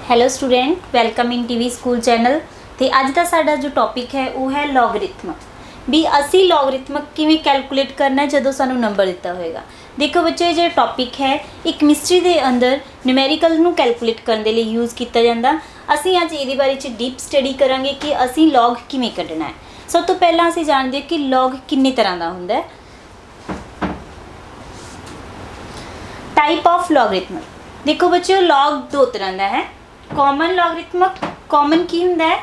Hello student, welcome in TV school channel. तो अज का साडा जो टॉपिक है वो है लॉगरिथम। भी असी लॉगरिथम किवें कैलकुलेट करना है जदों सानू नंबर दिता होएगा। देखो बच्चे, जो टॉपिक है एक केमिस्ट्री के अंदर न्यूमेरिकल नू कैलकुलेट करने के लिए यूज़ किया जाता। असी अज ये बारे डीप स्टडी करांगे कि असी लॉग किवें कढ़ना है। सब तो पहला असी जानते कि लॉग किन्ने तरह का हुंदा है। टाइप ऑफ लॉगरिथम, देखो बच्चों लॉग दो तरह का है। कॉमन लॉगरिथमिक, कॉमन की हुंदा है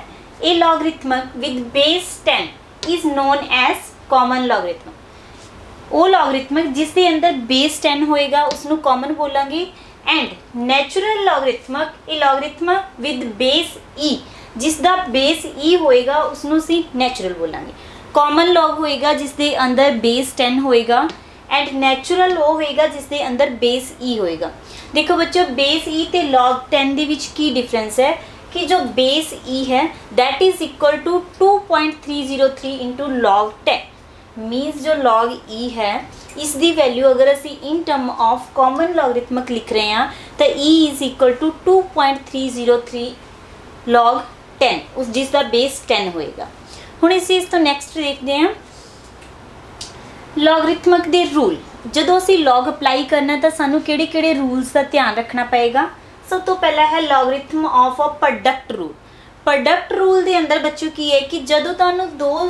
a logarithmic with base 10 is known as common logarithmic. वो लॉगरिथमिक जिसके अंदर बेस 10 होएगा उसनू कॉमन बोलांगे। And natural logarithmic a logarithmic with base e, जिसका बेस ई होएगा उसनू सी नैचुरल बोलांगे। कॉमन लॉग होएगा जिसके अंदर बेस 10 होएगा एंड नैचुरल वो होएगा जिसके अंदर बेस ई होएगा। देखो बच्चों, बेस ई ते लॉग 10 दे विच की डिफरेंस है कि जो बेस ई है that is equal to 2.303 into log 10। Means जो लॉग ई है इसकी वैल्यू अगर असी in term of common logarithmic लिख रहे हैं तो e is equal to 2.303 log 10, उस जिसका बेस 10 होएगा। हुण इस तो नैक्सट देखते हैं लॉगरिथमिक के रूल। जदों असी लॉग अप्लाई करना तो सानू किहड़े-किहड़े रूल्स का ध्यान रखना पएगा। सब तो पहला है logarithm of a product rule. Product rule के अंदर बच्चों की है कि जदों तुहानू दो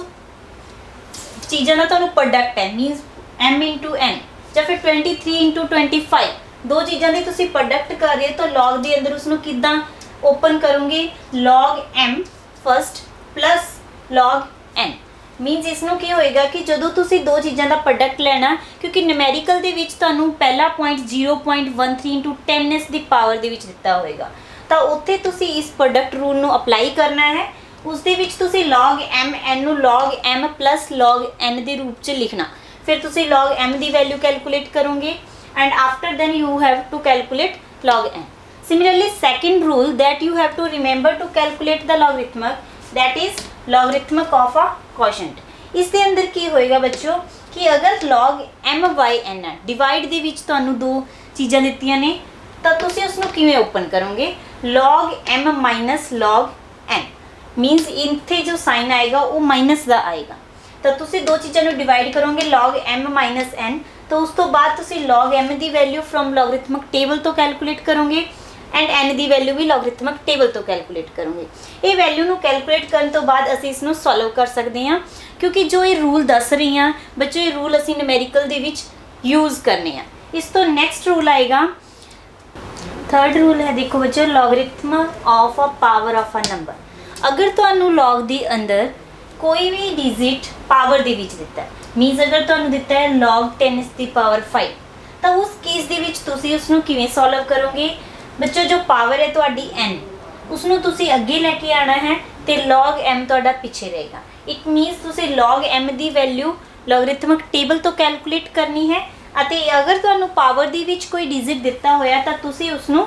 चीज़ों का तुहानू प्रोडक्ट है मीनस m इंटू n या फिर 23 इंटू 25, दो चीज़ों की तुसी प्रोडक्ट कर रहे हो तो लॉग के अंदर उसनू किद्दां ओपन करोगे log m first plus log n। Means इसनू की होएगा कि जदों तुसी दो चीज़ों का प्रोडक्ट लेना, क्योंकि न्यूमेरिकल दे विच तुहानू पहला पॉइंट 0.13 इंटू 10s की पावर दे विच दिता होएगा तो उत्थे तुसी इस प्रोडक्ट रूल नू अप्लाई करना है। उस दे विच तुसी लॉग m n नू log m plus log n के रूप च लिखना। फिर तुसी लॉग m की वैल्यू कैलकुलेट करोगे and after then you have to calculate log n। Similarly second rule that you have to remember to calculate the logarithmic that is logarithmic of a quotient. इसके अंदर की होएगा बच्चों कि अगर log m by n है divide दे विच तुहानू दो चीज़ां दित्तियां ने तो तुसी उसनू किवें ओपन करोगे log m minus log n। मीनस इत्थे जो साइन आएगा वो माइनस का आएगा तो तुसी दो चीज़ों को डिवाइड करोगे लॉग m माइनस n, तो उस तो बाद तुसी लॉग m की वैल्यू फ्रॉम लॉगरिथमिक टेबल तो कैलकुलेट करोगे एंड n की वैल्यू भी लॉगरिथमिक टेबल तो कैलकुलेट करोगे। ये वैल्यू नू कैलकुलेट करने तो बाद असी इसनू सॉल्व कर सकते हैं, क्योंकि जो ये रूल दस रही हैं बच्चों ये रूल असी न्यूमेरिकल दे विच यूज़ करने हैं। इस तो नैक्सट रूल आएगा थर्ड रूल है। देखो बच्चों logarithm of a power of a number. अगर तुहानू लॉग दे अंदर कोई भी डिजिट पावर दे विच दिता है, मीनस अगर तुहानू दिता है लॉग 10 की पावर 5 तो उस केस दे विच तुसी उसनू किवें सॉल्व करोगे। बच्चों जो पावर है तुहाडी n उसनू तुसी अगे लेके आना है तो लॉग m तुहाडा पीछे रहेगा। इट मीनस तुसी लॉग m की वैल्यू लॉगरिथमिक टेबल तो कैलकुलेट करनी है अते अगर तुहानू पावर दी विच कोई डिजिट दिता होया तो तुसी उसनू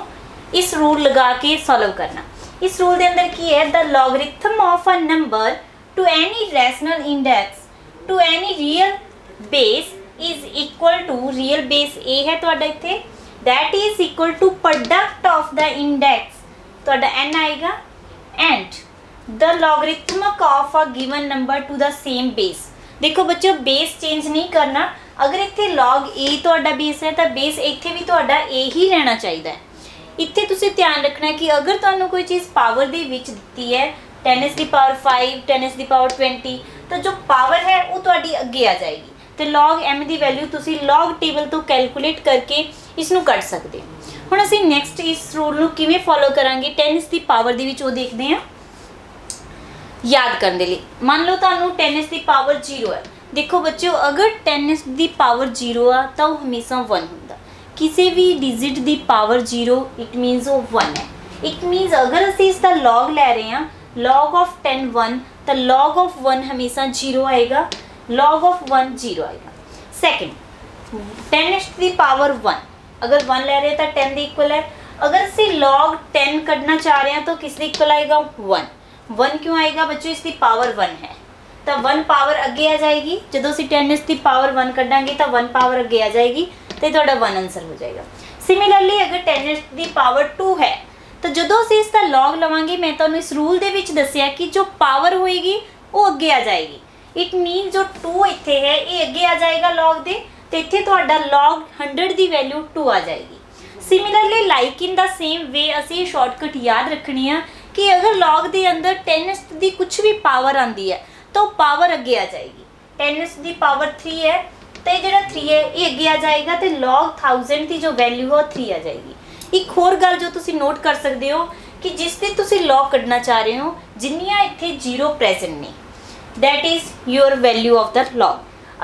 इस रूल लगा के सॉल्व करना। इस रूल के अंदर की है the logarithm of a number to any rational index to any real base is equal to real base a है तुहाडा इत्थे that is equal to product of the index तुहाडा n आएगा and the logarithmic of a given number to the same base. देखो बच्चों base change नहीं करना। अगर इत्थे लॉग a तुहाडा बेस है तो बेस इत्थे भी तुहाडा a ही रहना चाहिए। इत्थे तुसीं ध्यान रखना है कि अगर तुहानू कोई चीज़ पावर दे विच दित्ती है 10s की पावर 5 10s की पावर 20 तो जो पावर है वो तुहाडी अगे आ जाएगी तो लॉग m की वैल्यू तुसी लॉग टेबल तो कैलकुलेट करके इसनू कट सकते हो। हुण असीं नैक्सट इस रूल नू किवें फॉलो करांगे 10s की पावर दे विच वो देखते हैं। याद करने लिए मान लो तुहानू 10s की पावर 0 है। देखो बच्चों अगर 10s की पावर 0 आ तो हमेशा 1 हुंदा। किसी भी डिजिट की पावर 0 इट मीनस वो 1 है। इट मीनस अगर असीं इसका लॉग ले रहे हैं लॉग ऑफ 10 1 तो लॉग ऑफ 1 हमेशा 0 आएगा, लॉग ऑफ 1 0 आएगा। सेकेंड 10s की पावर 1 अगर 1 ले रहे हैं तो 10 के इक्वल है। अगर असी लॉग 10 कढ़ना चाह रहे हैं तो किस इक्वल आएगा 1 क्यों आएगा बच्चों इसकी पावर 1 है तो 1 पावर अगे आ जाएगी। जो असी 10s की पावर 1 कढ़ांगे तो 1 पावर अगे आ जाएगी तो तुहाडा 1 आंसर हो जाएगा। सिमिलरली अगर 10s की पावर 2 है ਤਾਂ ਜਦੋਂ ਅਸੀਂ ਇਸ ਦਾ log ਲਵਾਂਗੇ, ਮੈਂ ਤੁਹਾਨੂੰ ਇਸ ਰੂਲ ਦੇ ਵਿੱਚ ਦੱਸਿਆ ਕਿ ਜੋ ਪਾਵਰ ਹੋਏਗੀ ਉਹ ਅੱਗੇ ਆ ਜਾਏਗੀ। ਇਟ ਮੀਨ ਜੋ 2 ਇੱਥੇ ਹੈ ਇਹ ਅੱਗੇ ਆ ਜਾਏਗਾ log ਦੇ, ਤੇ ਇੱਥੇ ਤੁਹਾਡਾ log 100 ਦੀ ਵੈਲਿਊ 2 ਆ ਜਾਏਗੀ। Similarly like in the same ਵੇ ਅਸੀਂ ਸ਼ਾਰਟਕਟ ਯਾਦ ਰੱਖਣੀ ਆ ਕਿ ਅਗਰ log ਦੇ ਅੰਦਰ 10s ਦੀ ਕੁਝ ਵੀ ਪਾਵਰ ਆਂਦੀ ਹੈ ਤਾਂ ਉਹ ਪਾਵਰ ਅੱਗੇ ਆ ਜਾਏਗੀ। 10s ਦੀ ਪਾਵਰ 3 ਹੈ ਤੇ ਜਿਹੜਾ 3 ਹੈ ਇਹ ਅੱਗੇ ਆ ਜਾਏਗਾ, ਤੇ log 1000 ਦੀ ਜੋ ਵੈਲਿਊ ਹੈ 3 ਆ ਜਾਏਗੀ। ਇੱਕ ਹੋਰ ਗੱਲ ਜੋ ਤੁਸੀਂ ਨੋਟ ਕਰ ਸਕਦੇ ਹੋ ਕਿ ਜਿਸ ਦੇ ਤੁਸੀਂ log ਕੱਢਣਾ ਚਾਹ ਰਹੇ ਹੋ, ਜਿੰਨੀਆਂ ਇੱਥੇ 0 ਪ੍ਰੈਜ਼ੈਂਟ ਨੇ, that is your value of the log।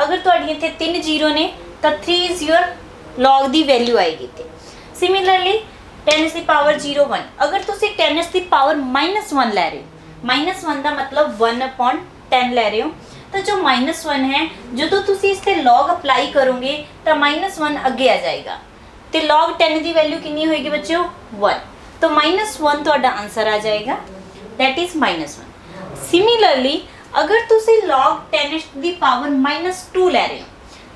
ਅਗਰ ਤੁਹਾਡੀ ਇੱਥੇ 3 0 ਨੇ ਤਾਂ 3 is your log the value ਆਏਗੀ ਇੱਥੇ। ਸਿਮਿਲਰਲੀ 10s ਦੀ ਪਾਵਰ 0 1, ਅਗਰ ਤੁਸੀਂ 10s ਦੀ ਪਾਵਰ -1 ਲੈ ਰਹੇ ਹੋ, -1 ਦਾ ਮਤਲਬ 1/10 ਲੈ ਰਹੇ ਹੋ, ਤਾਂ ਜੋ -1 ਹੈ ਜਦੋਂ ਤੁਸੀਂ ਇਸ ਤੇ log ਅਪਲਾਈ ਕਰੋਗੇ ਤਾਂ -1 ਅੱਗੇ ਆ ਜਾਏਗਾ, ਤੇ log 10 ਦੀ ਵੈਲਿਊ ਕਿੰਨੀ ਹੋਏਗੀ ਬੱਚਿਓ 1, ਤਾਂ -1 ਤੁਹਾਡਾ ਆਨਸਰ ਆ ਜਾਏਗਾ, that is -1। ਸਿਮਿਲਰਲੀ ਅਗਰ ਤੁਸੀਂ log 10 ਦੀ ਪਾਵਰ -2 ਲੈ ਰਹੇ ਹੋ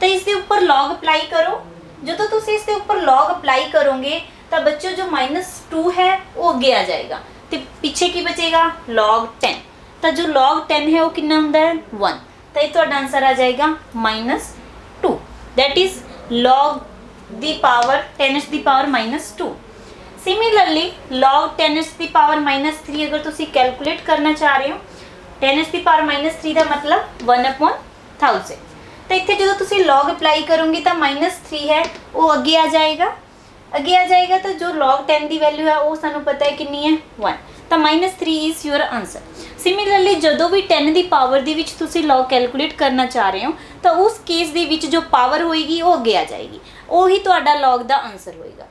ਤਾਂ ਇਸ ਦੇ ਉੱਪਰ log ਅਪਲਾਈ ਕਰੋ। ਜਦੋਂ ਤੁਸੀਂ ਇਸ ਦੇ ਉੱਪਰ log ਅਪਲਾਈ ਕਰੋਗੇ ਤਾਂ ਬੱਚਿਓ ਜੋ -2 ਹੈ ਉਹ ਅੱਗੇ ਆ ਜਾਏਗਾ, ਤੇ ਪਿੱਛੇ ਕੀ ਬਚੇਗਾ log 10, ਤਾਂ ਜੋ log 10 ਹੈ ਉਹ ਕਿੰਨਾ ਹੁੰਦਾ ਹੈ 1, ਤਾਂ ਇਹ ਤੁਹਾਡਾ ਆਨਸਰ ਆ ਜਾਏਗਾ -2, that is log the power 10s the power -2। Similarly log 10s the power -3 ਅਗਰ ਤੁਸੀਂ ਕੈਲਕੂਲੇਟ ਕਰਨਾ ਚਾਹ ਰਹੇ ਹੋ, 10s ਦੀ ਪਾਵਰ -3 ਦਾ ਮਤਲਬ 1/1000, ਤਾਂ ਇੱਥੇ ਜਦੋਂ ਤੁਸੀਂ log ਅਪਲਾਈ ਕਰੋਗੇ ਤਾਂ -3 ਹੈ ਉਹ ਅੱਗੇ ਆ ਜਾਏਗਾ, ਤਾਂ ਜੋ log 10 ਦੀ ਵੈਲਿਊ ਹੈ ਉਹ ਸਾਨੂੰ ਪਤਾ ਹੈ ਕਿੰਨੀ ਹੈ 1, ਤਾਂ -3 ਇਜ਼ ਯੂਅਰ ਆਨਸਰ। ਸਿਮਿਲਰਲੀ ਜਦੋਂ ਵੀ 10 ਦੀ ਪਾਵਰ ਦੇ ਵਿੱਚ ਤੁਸੀਂ log ਕੈਲਕੂਲੇਟ ਕਰਨਾ ਚਾਹ ਰਹੇ ਹੋ ਤਾਂ ਉਸ ਕੇਸ ਦੇ ਵਿੱਚ ਜੋ ਪਾਵਰ ਹੋਏਗੀ ਉਹ ਅੱਗੇ ਆ ਜਾਏਗੀ, ਉਹੀ ਤੁਹਾਡਾ log ਦਾ ਆਨਸਰ ਹੋਏਗਾ।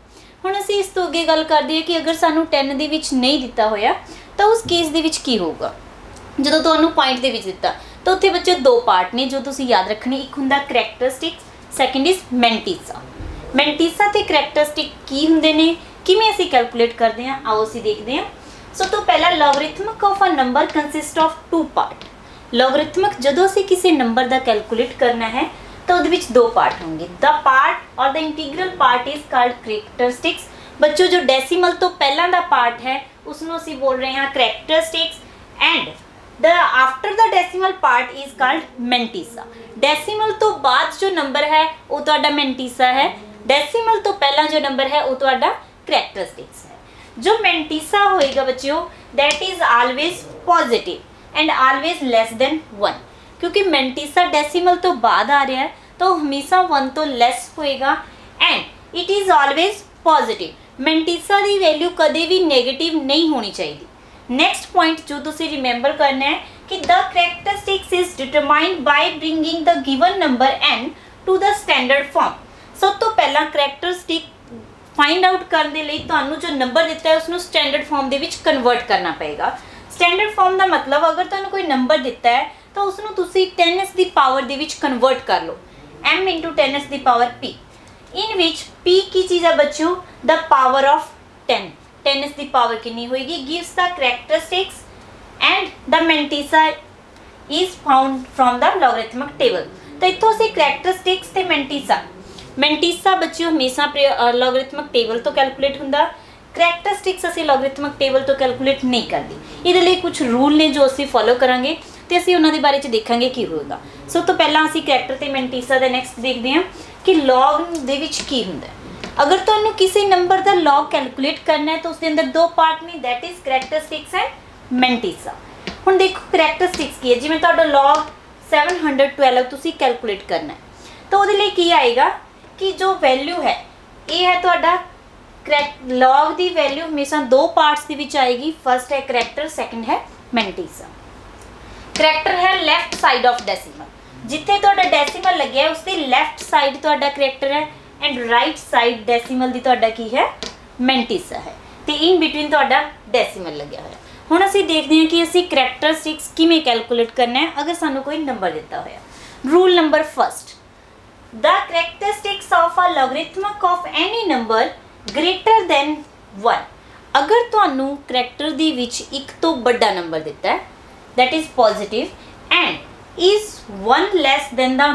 ਹੁਣ ਅਸੀਂ ਇਸ ਤੋਂ ਅੱਗੇ ਗੱਲ ਕਰਦੇ ਹਾਂ ਕਿ ਅਗਰ ਸਾਨੂੰ 10 ਦੇ ਵਿੱਚ ਨਹੀਂ ਦਿੱਤਾ ਹੋਇਆ ਤਾਂ ਉਸ ਕੇਸ ਦੇ ਵਿੱਚ ਕੀ ਹੋਊਗਾ। ਜਦੋਂ ਤੁਹਾਨੂੰ ਪੁਆਇੰਟ ਦੇ ਵਿੱਚ ਦਿੱਤਾ ਤਾਂ ਉੱਥੇ ਬੱਚੇ 2 ਪਾਰਟ ਨੇ ਜੋ ਤੁਸੀਂ ਯਾਦ ਰੱਖਣੇ, ਇੱਕ ਹੁੰਦਾ ਕਰੈਕਟਰਿਸਟਿਕਸ, ਸੈਕੰਡ ਇਜ਼ ਮੈਂਟੀਸਾ। ਮੈਂਟੀਸਾ ਤੇ ਕਰੈਕਟਰਿਸਟਿਕ ਕੀ ਹੁੰਦੇ ਨੇ, ਕਿਵੇਂ ਅਸੀਂ ਕੈਲਕੂਲੇਟ ਕਰਦੇ ਹਾਂ, ਆਓ ਅਸੀਂ ਦੇਖਦੇ ਹਾਂ। ਸਭ ਤੋਂ ਪਹਿਲਾਂ logarithmic of a number consist of 2 part. Logarithmic ਜਦੋਂ ਅਸੀਂ ਕਿਸੇ ਨੰਬਰ ਦਾ ਕੈਲਕੂਲੇਟ ਕਰਨਾ ਹੈ ਤਾਂ ਉਹਦੇ ਵਿੱਚ 2 ਪਾਰਟ ਹੋਣਗੇ। ਦ ਪਾਰਟ ਔਰ ਦ ਇੰਟੀਗਰਲ ਪਾਰਟ ਇਜ਼ ਕਾਲਡ ਕਰੈਕਟਰਿਸਟਿਕਸ। ਬੱਚੋ ਜੋ ਡੈਸੀਮਲ ਤੋਂ ਪਹਿਲਾਂ ਦਾ ਪਾਰਟ ਹੈ ਉਸ ਨੂੰ ਅਸੀਂ ਬੋਲ ਰਹੇ ਹਾਂ characteristics, and the after the decimal part is called mantissa. Decimal ਤੋਂ ਬਾਅਦ ਜੋ ਨੰਬਰ ਹੈ ਉਹ ਤੁਹਾਡਾ ਮੈਂਟੀਸਾ ਹੈ, ਡੈਸੀਮਲ ਤੋਂ ਪਹਿਲਾਂ ਜੋ ਨੰਬਰ ਹੈ ਉਹ ਤੁਹਾਡਾ ਕਰੈਕਟਰਿਸਟਿਕਸ ਹੈ। ਜੋ ਮੈਂਟੀਸਾ ਹੋਏਗਾ ਬੱਚਿਓ that is always positive and always less than 1, ਕਿਉਂਕਿ ਮੈਂਟੀਸਾ ਡੈਸੀਮਲ ਤੋਂ ਬਾਅਦ ਆ ਰਿਹਾ ਹੈ ਤਾਂ ਉਹ ਹਮੇਸ਼ਾ 1 ਤੋਂ ਲੈਸ ਹੋਏਗਾ, and it is always positive। ਮੈਂਟੀਸਾ the value ਕਦੇ ਵੀ ਨੈਗੇਟਿਵ ਨਹੀਂ ਹੋਣੀ ਚਾਹੀਦੀ। ਨੈਕਸਟ ਪੁਆਇੰਟ ਜੋ ਤੁਸੀਂ ਰਿਮੈਂਬਰ ਕਰਨਾ ਹੈ ਕਿ the characteristics is determined by bringing the given number n to the standard form। ਸਭ ਤੋਂ ਪਹਿਲਾਂ ਕਰੈਕਟਰਿਸਟਿਕ ਫਾਈਂਡ ਆਊਟ ਕਰਨ ਦੇ ਲਈ ਤੁਹਾਨੂੰ ਜੋ ਨੰਬਰ ਦਿੱਤਾ ਹੈ ਉਸ ਨੂੰ ਸਟੈਂਡਰਡ ਫਾਰਮ ਦੇ ਵਿੱਚ ਕਨਵਰਟ ਕਰਨਾ ਪਏਗਾ। ਸਟੈਂਡਰਡ ਫਾਰਮ ਦਾ ਮਤਲਬ ਅਗਰ ਤੁਹਾਨੂੰ ਕੋਈ ਨੰਬਰ ਦਿੱਤਾ ਹੈ ਤਾਂ ਉਸ ਨੂੰ ਤੁਸੀਂ 10s ਦੀ ਪਾਵਰ ਦੇ ਵਿੱਚ ਕਨਵਰਟ ਕਰ ਲਓ, m into 10s the power p, in which p ਕੀ ਚੀਜ਼ ਹੈ ਬੱਚਿਓ the power of 10। 10s the power ਕਿੰਨੀ ਹੋਏਗੀ gives the characteristics and the mantissa is found from the logarithmic table। ਤਾਂ ਇੱਥੋਂ ਅਸੀਂ characteristics ਤੇ mantissa ਬੱਚਿਓ ਹਮੇਸ਼ਾ logarithmic table ਤੋਂ ਕੈਲਕੂਲੇਟ ਹੁੰਦਾ, characteristics ਅਸੀਂ logarithmic table ਤੋਂ ਕੈਲਕੂਲੇਟ ਨਹੀਂ ਕਰਦੀ। ਇਹਦੇ ਲਈ ਕੁਝ ਰੂਲ ਨੇ ਜੋ ਅਸੀਂ ਫੋਲੋ ਕਰਾਂਗੇ ਤੇ ਅਸੀਂ ਉਹਨਾਂ ਦੇ ਬਾਰੇ ਚ ਦੇਖਾਂਗੇ ਕੀ ਹੋਏਗਾ। ਸਭ ਤੋਂ ਪਹਿਲਾਂ ਅਸੀਂ ਕਰੈਕਟਰ ਤੇ mantissa ਦਾ ਨੈਕਸਟ ਦੇਖਦੇ ਹਾਂ ਕਿ log ਦੇ ਵਿੱਚ ਕੀ ਹੁੰਦਾ। ਅਗਰ ਤੁਹਾਨੂੰ ਕਿਸੇ ਨੰਬਰ ਦਾ log ਕੈਲਕੂਲੇਟ ਕਰਨਾ ਹੈ ਤਾਂ ਉਸ ਦੇ ਅੰਦਰ 2 ਪਾਰਟ ਨੇ, that is characteristics and mantissa। ਹੁਣ ਦੇਖੋ characteristics ਕੀ ਹੈ, ਜਿਵੇਂ ਤੁਹਾਡਾ log 712 ਤੁਸੀਂ ਕੈਲਕੂਲੇਟ ਕਰਨਾ ਹੈ ਤਾਂ ਉਹਦੇ ਲਈ ਕੀ ਆਏਗਾ ਕਿ ਜੋ ਵੈਲਿਊ ਹੈ ਇਹ ਹੈ ਤੁਹਾਡਾ log ਦੀ ਵੈਲਿਊ ਹਮੇਸ਼ਾ 2 ਪਾਰਟਸ ਦੇ ਵਿੱਚ ਆਏਗੀ। ਫਸਟ ਹੈ ਕਰੈਕਟਰ, ਸੈਕੰਡ ਹੈ ਮੈਂਟੀਸਾ। ਕਰੈਕਟਰ ਹੈ ਲੈਫਟ ਸਾਈਡ ਆਫ ਡੈਸੀਮਲ, ਜਿੱਥੇ ਤੁਹਾਡਾ ਡੈਸੀਮਲ ਲੱਗਿਆ ਉਸ ਦੀ ਲੈਫਟ ਸਾਈਡ ਤੁਹਾਡਾ ਕਰੈਕਟਰ ਹੈ, ਐਂਡ ਰਾਈਟ ਸਾਈਡ ਡੈਸੀਮਲ ਦੀ ਤੁਹਾਡਾ ਕੀ ਹੈ ਮੈਂਟੀਸਾ ਹੈ, ਤੇ ਇਨ ਬਿਟਵੀਨ ਤੁਹਾਡਾ ਡੈਸੀਮਲ ਲੱਗਿਆ ਹੋਇਆ। ਹੁਣ ਅਸੀਂ ਦੇਖਦੇ ਹਾਂ ਕਿ ਅਸੀਂ ਕਰੈਕਟਰਿਸਟਿਕਸ ਕਿਵੇਂ ਕੈਲਕੂਲੇਟ ਕਰਨਾ ਹੈ ਅਗਰ ਸਾਨੂੰ ਕੋਈ ਨੰਬਰ ਦਿੱਤਾ ਹੋਇਆ। Rule number first, the characteristics of a logarithmic of any number greater than 1। ਅਗਰ ਤੁਹਾਨੂੰ ਕਰੈਕਟਰ ਦੇ ਵਿੱਚ ਇੱਕ ਤੋਂ ਵੱਡਾ ਨੰਬਰ ਦਿੱਤਾ ਹੈ that is positive and is 1 less than the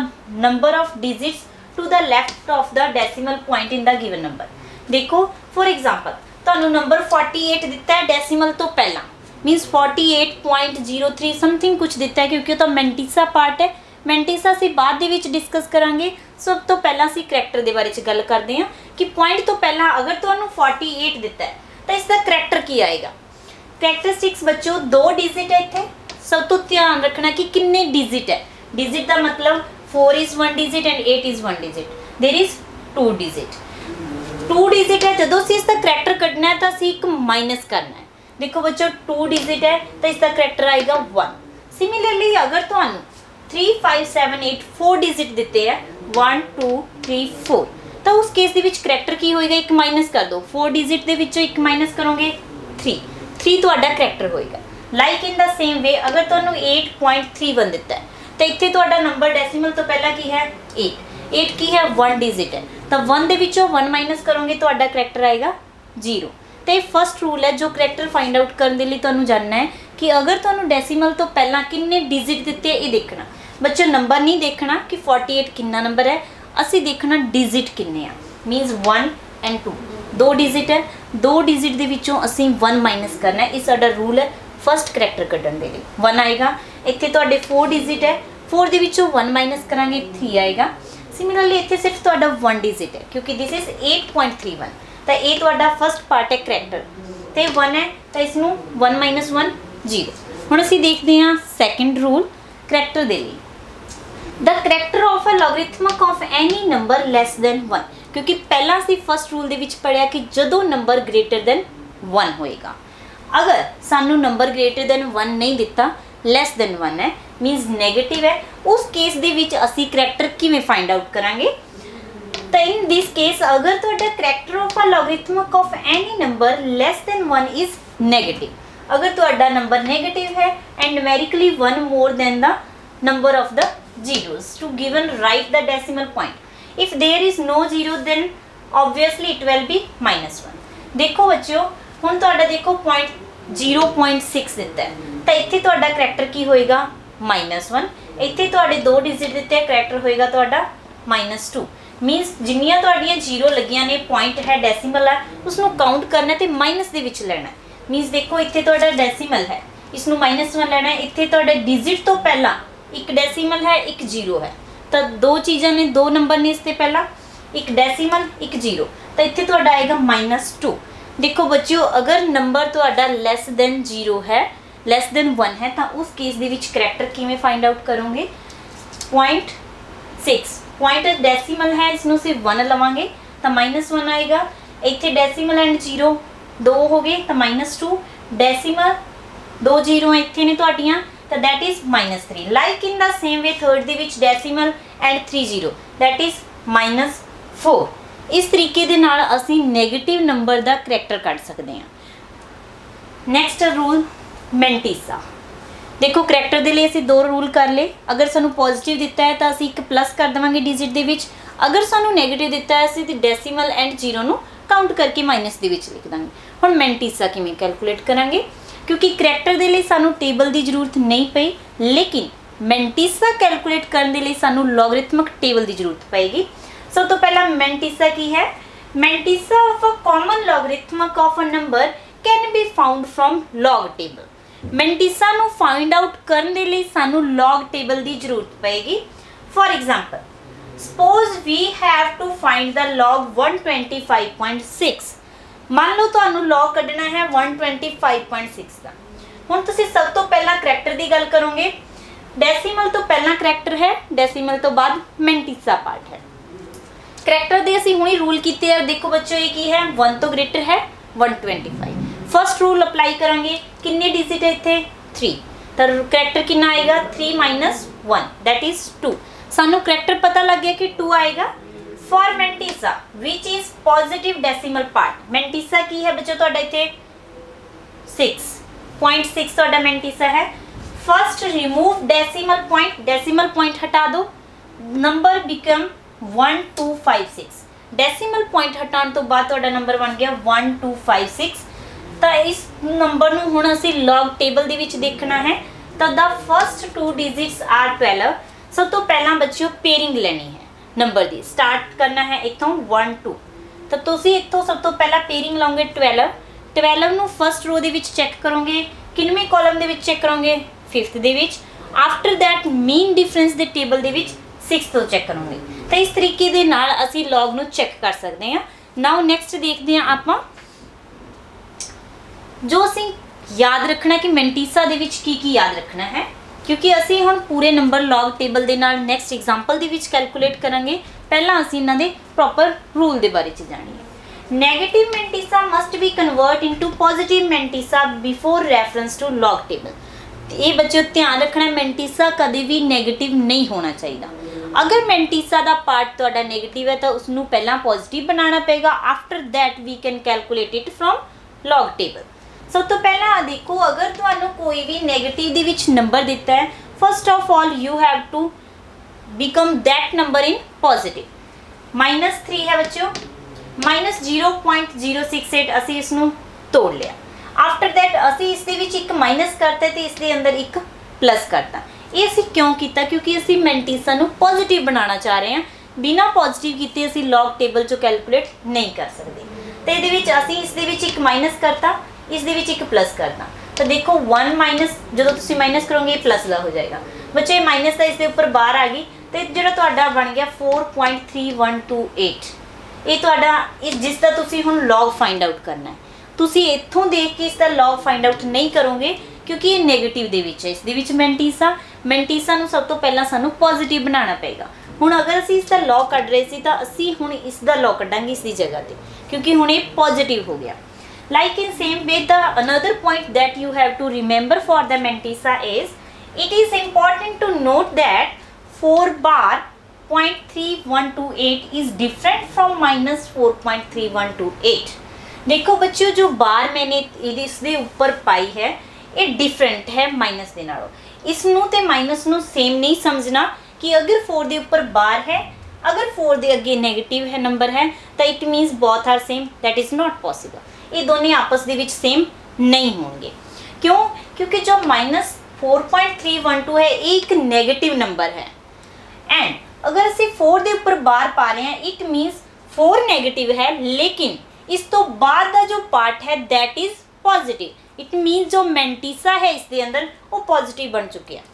number of digits to the left of the decimal point in the given number। ਦੇਖੋ ਫॉर एग्जांपल ਤੁਹਾਨੂੰ ਨੰਬਰ 48 ਦਿੱਤਾ ਹੈ ਡੈਸੀਮਲ ਤੋਂ ਪਹਿਲਾਂ, मीन्स 48.03 समथिंग कुछ दिता है, क्योंकि तो मैंटिसा पार्ट है। मैंटिसा असीं बाद दे विच डिस्कस करांगे। सब तो पहला असीं करैक्टर दे बारे च गल करते हैं कि पॉइंट तो पहला अगर तुहानूं 48 दिता है तो इसका करैक्टर की आएगा। करैक्टरिस्टिक्स बच्चों 2 डिजिट है इत्थे, सब तो ध्यान रखना कि किन्ने डिजिट है। डिजिट का मतलब 4 is 1 digit and 8 is 1 digit, there is 2 digit. 2 digit है, जदों असीं इसका करैक्टर कढना है तो असीं एक माइनस करना है। देखो बच्चों 2 डिजिट है तो इसका करैक्टर आएगा 1। सिमिलरली अगर तुहानूं 3 5 7 8 4 डिजिट दिते हैं 1 2 3 4 तो उस केस दे विच करैक्टर की होएगा, एक माइनस कर दो। 4 डिजिट दे विचों एक माइनस करोगे 3 तुहाडा करैक्टर होएगा। Like in the same way अगर तुहानूं 8.31 दिता है तो इत्थे तुहाडा नंबर डेसीमल तो पहला की है 8 की है 1 डिजिट है तो 1 दे विचों 1 माइनस करोगे तुहाडा करैक्टर आएगा 0। तो फस्ट रूल है जो करैक्टर फाइंड आउट करने लिए तुहानूं जानना है कि अगर तुहानूं डेसीमल तो पहला किन्ने डिजिट दिते है ये देखना। बच्चों नंबर नहीं देखना कि 48 कितना नंबर है, असी देखना डिजिट किन्ने आ, मीनस 1 एंड 2 डिजिट है। 2 डिजिट दे विचों असी 1 माइनस करना है, ये साडा रूल है फस्ट करैक्टर कढण दे लई। 1 आएगा, इत्थे तुहाडे 4 डिजिट है, 4 दे विचों 1 माइनस करांगे 3 आएगा। सिमिलरली इत्थे सिर्फ तुहाडा 1 डिजिट है क्योंकि दिस इज 8.31 तो ये तुहाडा फस्ट पार्ट है करैक्टर तो 1 है तो इसनूं 1 माइनस 1 0। हुण असीं देखते हैं सैकेंड रूल करैक्टर दे लई। The character of a logarithmic of any number less than 1, क्योंकि पहला असीं फस्ट रूल दे विच पढ़िया कि जदों नंबर ग्रेटर दैन 1 होएगा। अगर सानूं नंबर ग्रेटर दैन 1 नहीं दिता, लैस दैन 1 है मीनस नैगेटिव है, उस केस दे विच असीं करैक्टर किवें फाइंड आउट करांगे। तो इन दिस केस अगर तुहाडा character of a logarithmic of any number less than 1 is negative, अगर तुहाडा नंबर नेगेटिव है and numerically 1 more than the number of the zeros to given write the decimal point. If there is no zero then obviously it will be -1। देखो बच्चों हुण तुहाडा देखो point 0.6 दिता है तो इत्थे तुहाडा करैक्टर की होएगा -1। इत्थे तुहाडे 2 डिजिट दिते है, करैक्टर होएगा तुहाडा -2। मीनस जिन्नियां तुहाडियां जीरो लगियां ने पॉइंट है डेसीमल है उसनूं काउंट करना ते माइनस दे विच लेना है। मीनस देखो इत्थे तुहाडा डेसीमल है, इसनूं -1 लेना है। इत्थे तुहाडे डिजिट तो पहला एक डेसीमल है एक जीरो है तो 2 चीज़ां ने, 2 नंबर ने इससे पहला, एक डेसीमल एक जीरो तो इत्थे तुहाडा आएगा -2। देखो बच्चों अगर नंबर तुहाडा लैस दैन 0 है, लैस दैन 1 है तो उस केस दे विच करैक्टर किवें फाइंड आउट करोगे। 0.6 पॉइंट डेसीमल है, इसनूं सिर्फ 1 लवांगे तो -1 आएगा। इत्थे डेसीमल एंड 0 2 हो गए तो -2, डेसीमल 2 जीरो इत्थे ने तुहाडियां तो that is -3। Like in the same way third they which decimal and 3 zero that is -4। इस तरीके दे नाल असीं नेगेटिव नंबर दा करैक्टर कढ सकदे हां। Next rule mantissa. देखो करैक्टर दे लिए असीं 2 रूल कर ले। अगर सानू पॉजिटिव दिता है तो असीं एक प्लस कर देवांगे डिजिट दे विच, अगर सानू नैगेटिव दिता है असीं डेसीमल एंड जीरो नू काउंट करके माइनस दे विच लिख दांगे। हुण मैंटिसा किवें कैलकुलेट करांगे, क्योंकि करैक्टर दे लिए सानू टेबल की जरूरत नहीं पई, लेकिन मैंटिसा कैलकुलेट करने लिए सानू लॉगरिथमिक टेबल की जरूरत पएगी। सब तो पहला मैंटिसा की है, mantissa of a common logarithmic of a number can be found from log table. Mantissa नू फाइंड आउट करने लिए सानू लॉग टेबल की जरूरत पएगी। For example suppose we have to find the log 125.6। मान लो तुहानू लॉग कढना है 125.6 का। हुण तुसीं सब तो पहला करैक्टर की गल करोगे, डेसीमल तो पहला करैक्टर है, डेसीमल तो बाद मैंटिसा पार्ट है। करैक्टर दे असीं हुणे रूल कीते हैं। देखो बच्चों ये की है 1 तो ग्रेटर है 125। फर्स्ट रूल अप्लाई करांगे, किन्ने डिजिट है इत्थे 3 तो करैक्टर कितना आएगा 3 - 1 दैट इज 2। सानू करैक्टर पता लग गया कि 2 आएगा। For mantissa which is positive decimal part, mantissa की है बच्चों तुहाडा इत्थे 6.6 तुहाडा मैंटिसा है। फर्स्ट रिमूव डेसीमल पॉइंट हटा दो, नंबर बिकम 1256। डेसीमल पॉइंट हटाने तो बाद तुहाडा नंबर बन गया 1256। तो इस नंबर नूं हुण असीं लॉग टेबल दे विच देखना है तो द फर्स्ट 2 डिजिट्स आर 12। सब तो पहला बच्चों पेयरिंग लेनी है नंबर दी, स्टार्ट करना है इथों 1 2 ਤਾਂ ਤੁਸੀਂ ਇੱਥੋਂ ਸਭ ਤੋਂ ਪਹਿਲਾਂ ਪੇਅਰਿੰਗ ਲਾਓਗੇ 12 ਨੂੰ ਫਸਟ ਰੋ ਦੇ ਵਿੱਚ ਚੈੱਕ ਕਰੋਗੇ, ਕਿੰਨਵੇਂ ਕਾਲਮ ਦੇ ਵਿੱਚ ਚੈੱਕ ਕਰੋਗੇ 5th ਦੇ ਵਿੱਚ। ਆਫਟਰ ਦੈਟ ਮੀਨ ਡਿਫਰੈਂਸ ਦੇ ਟੇਬਲ ਦੇ ਵਿੱਚ 6th ਤੋਂ ਚੈੱਕ ਕਰੋਗੇ। ਤਾਂ ਇਸ ਤਰੀਕੇ ਦੇ ਨਾਲ ਅਸੀਂ ਲੌਗ ਨੂੰ ਚੈੱਕ ਕਰ ਸਕਦੇ ਹਾਂ। ਨਾਓ ਨੈਕਸਟ ਦੇਖਦੇ ਹਾਂ ਆਪਾਂ ਜੋ ਅਸੀਂ याद रखना कि मैंटीसा ਦੇ ਵਿੱਚ ਕੀ याद रखना है, क्योंकि ਅਸੀਂ ਹੁਣ ਪੂਰੇ ਨੰਬਰ ਲੌਗ ਟੇਬਲ ਦੇ ਨਾਲ ਨੈਕਸਟ ਐਗਜ਼ਾਮਪਲ ਦੇ ਵਿੱਚ ਕੈਲਕੂਲੇਟ ਕਰਾਂਗੇ। ਪਹਿਲਾਂ ਅਸੀਂ ਇਹਨਾਂ ਦੇ ਪ੍ਰੋਪਰ ਰੂਲ ਦੇ ਬਾਰੇ ਚ ਜਾਣੀਏ। Negative mantissa must be convert into positive mantissa before reference to log table. ਇਹ ਬੱਚਿਓ ਧਿਆਨ ਰੱਖਣਾ, ਮੈਂਟੀਸਾ ਕਦੇ ਵੀ ਨੈਗੇਟਿਵ ਨਹੀਂ ਹੋਣਾ ਚਾਹੀਦਾ। ਅਗਰ ਮੈਂਟੀਸਾ ਦਾ ਪਾਰਟ ਤੁਹਾਡਾ ਨੈਗੇਟਿਵ ਹੈ ਤਾਂ ਉਸ ਨੂੰ ਪਹਿਲਾਂ ਪੋਜ਼ਿਟਿਵ ਬਣਾਉਣਾ ਪਏਗਾ। After that we can calculate it from log table. सब तो पहला देखो, अगर तुहानू कोई भी नैगेटिव दे विच नंबर दिता है, first of all you have to become that number in positive. -3 है बच्चों, -0.068 असी इसनू तोड़ लिया। आफ्टर दैट असी इस दे विच एक माइनस करता ते इस दे अंदर एक प्लस करता। ये असी क्यों किया? क्योंकि असी मैंटीसा नू पॉजिटिव बनाना चाह रहे हैं। बिना पॉजिटिव कीते असी लॉग टेबल चो कैलकुलेट नहीं कर सकते। तो ये विच असी इस दे विच एक माइनस करता, इस दे विच एक प्लस करना। तो देखो 1 माइनस जो तुसी माइनस करोगे प्लस का हो जाएगा। बच्चे माइनस तो इसके उपर बाहर आ गई तो जो तुहाडा बन गया 4.3128। ये तुहाडा जिसका तुसी हुण लॉग फाइंड आउट करना है। तुसी इत्थों देख के इसका लॉग फाइंड आउट नहीं करोगे क्योंकि ये नैगेटिव दे विच है। इस दे विच मैंटीसा नूं सब तो पहला सानू पॉजिटिव बनाना पेगा। हुण अगर असीं इसका लॉग कढ रहे सी तां असीं हुण इसका लॉग कढांगे इसकी जगह ते, क्योंकि हुण ये पॉजिटिव हो गया। Like in same way, the another point that you have to remember for the Mentisa is, it is important to note that 4 bar 0.3128 is different from -4.3128। देखो बच्चों, जो बार मैंने इसके ऊपर पाई है ये डिफरेंट है माइनस के नालों। इसनू ते माइनस नू सेम नहीं समझना कि अगर 4 के ऊपर बार है, अगर 4 के अगे नेगेटिव है नंबर है तो it means both are same. That is not possible. ये दोनों आपस के सेम नहीं होंगे। क्यों? क्योंकि जो -4.312 है एक नेगेटिव नंबर है। एंड अगर असी 4 के उपर बार पा रहे हैं इट मीनस 4 नेगेटिव है, लेकिन इस तो बाद का जो पार्ट है that is positive. It mean जो मैंटीसा है इसके अंदर वो पॉजिटिव बन चुके हैं।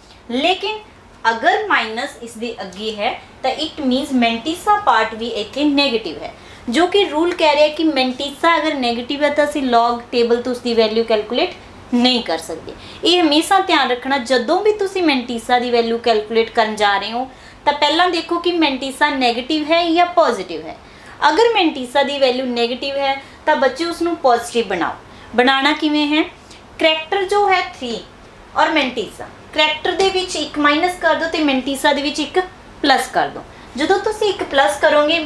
लेकिन अगर माइनस इसके अगे है तो इट मीनस मैंटीसा पार्ट भी इतने नेगेटिव है, जो कि रूल कह रहा है कि मैंटीसा अगर नेगेटिव है तो असी लॉग टेबल तो उसकी वैल्यू कैलकुलेट नहीं कर सकते। ये हमेशा ध्यान रखना, जदों भी तुसी मैंटीसा की वैल्यू कैलकुलेट करन जा रहे हो तो पहला देखो कि मैंटीसा नेगेटिव है या पॉजिटिव है। अगर मैंटीसा की वैल्यू नेगेटिव है तो बच्चे उसनू पॉजिटिव बनाओ। बनाना किवें है? करैक्टर जो है 3 और मैंटीसा, करैक्टर दे विच एक माइनस कर दो तो मैंटीसा दे विच एक प्लस कर दो। ਜਦੋਂ ਤੁਸੀਂ ਇੱਕ ਪਲੱਸ ਕਰੋਗੇ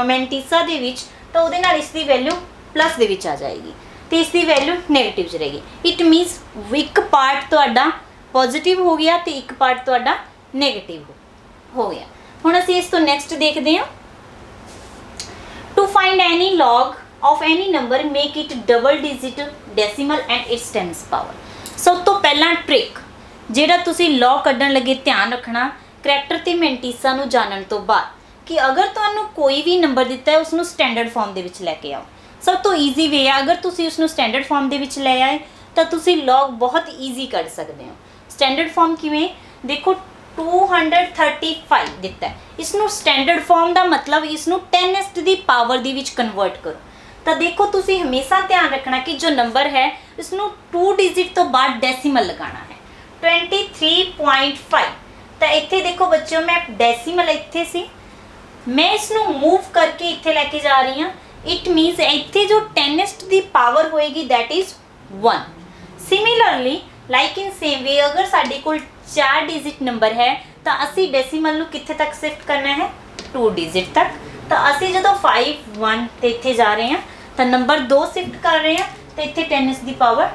ਮੈਂਟੀਸਾ ਦੇ ਵਿੱਚ ਤਾਂ ਉਹਦੇ ਨਾਲ ਇਸ ਦੀ ਵੈਲਿਊ ਪਲੱਸ ਦੇ ਵਿੱਚ ਆ ਜਾਏਗੀ ਤੇ ਇਸ ਦੀ ਵੈਲਿਊ ਨੈਗੇਟਿਵ 'ਚ ਰਹੇਗੀ। ਇਟ ਮੀਨਸ ਇੱਕ ਪਾਰਟ ਤੁਹਾਡਾ ਪੋਜ਼ਿਟਿਵ ਹੋ ਗਿਆ ਤੇ ਇੱਕ ਪਾਰਟ ਤੁਹਾਡਾ ਨੈਗੇਟਿਵ ਹੋ ਗਿਆ। ਹੁਣ ਅਸੀਂ ਇਸ ਤੋਂ ਨੈਕਸਟ ਦੇਖਦੇ ਹਾਂ। To find any log of any number make it double digit decimal and its 10th power. ਸਭ ਤੋਂ ਪਹਿਲਾਂ ਟ੍ਰਿਕ ਜਿਹੜਾ ਤੁਸੀਂ ਲੌਗ ਕੱਢਣ ਲੱਗੇ ਧਿਆਨ ਰੱਖਣਾ, करैक्टर ते मैंटीसा नूं जानन तो बाद कि अगर तुहानूं कोई भी नंबर दिता है उसनूं स्टैंडर्ड फॉर्म दे विच लैके आओ। सब तो ईजी वे है, अगर तुसीं उसनूं स्टैंडर्ड फॉर्म दे विच लै आए तो तुसीं लॉग बहुत ईजी कढ सकदे हो। स्टैंडर्ड फॉर्म किवें? देखो 235 दिता है, इसनूं स्टैंडर्ड फॉर्म का मतलब इसनूं 10th दी पावर दे विच कन्वर्ट करो। तो देखो तुसीं हमेशा ध्यान रखना कि जो नंबर है इसनूं 2 डिजिट तो बाद डेसीमल लगाना है। 23.5 तो इत्थे देखो बच्चों मैं डेसीमल इत्थे सी, मैं इसनू मूव करके इत्थे लैके जा रही हूँ। इट मीनस इत्थे जो 10th दी पावर होएगी that is 1। Similarly like in same way अगर साडे कोल 4 डिजिट नंबर है तो असी डेसीमल नू कित्थे तक शिफ्ट करना है? 2 डिजिट तक। तो असी जो 5 1 ते इत्थे जा रहे हैं तो नंबर 2 शिफ्ट कर रहे हैं तो इत्थे 10th दी पावर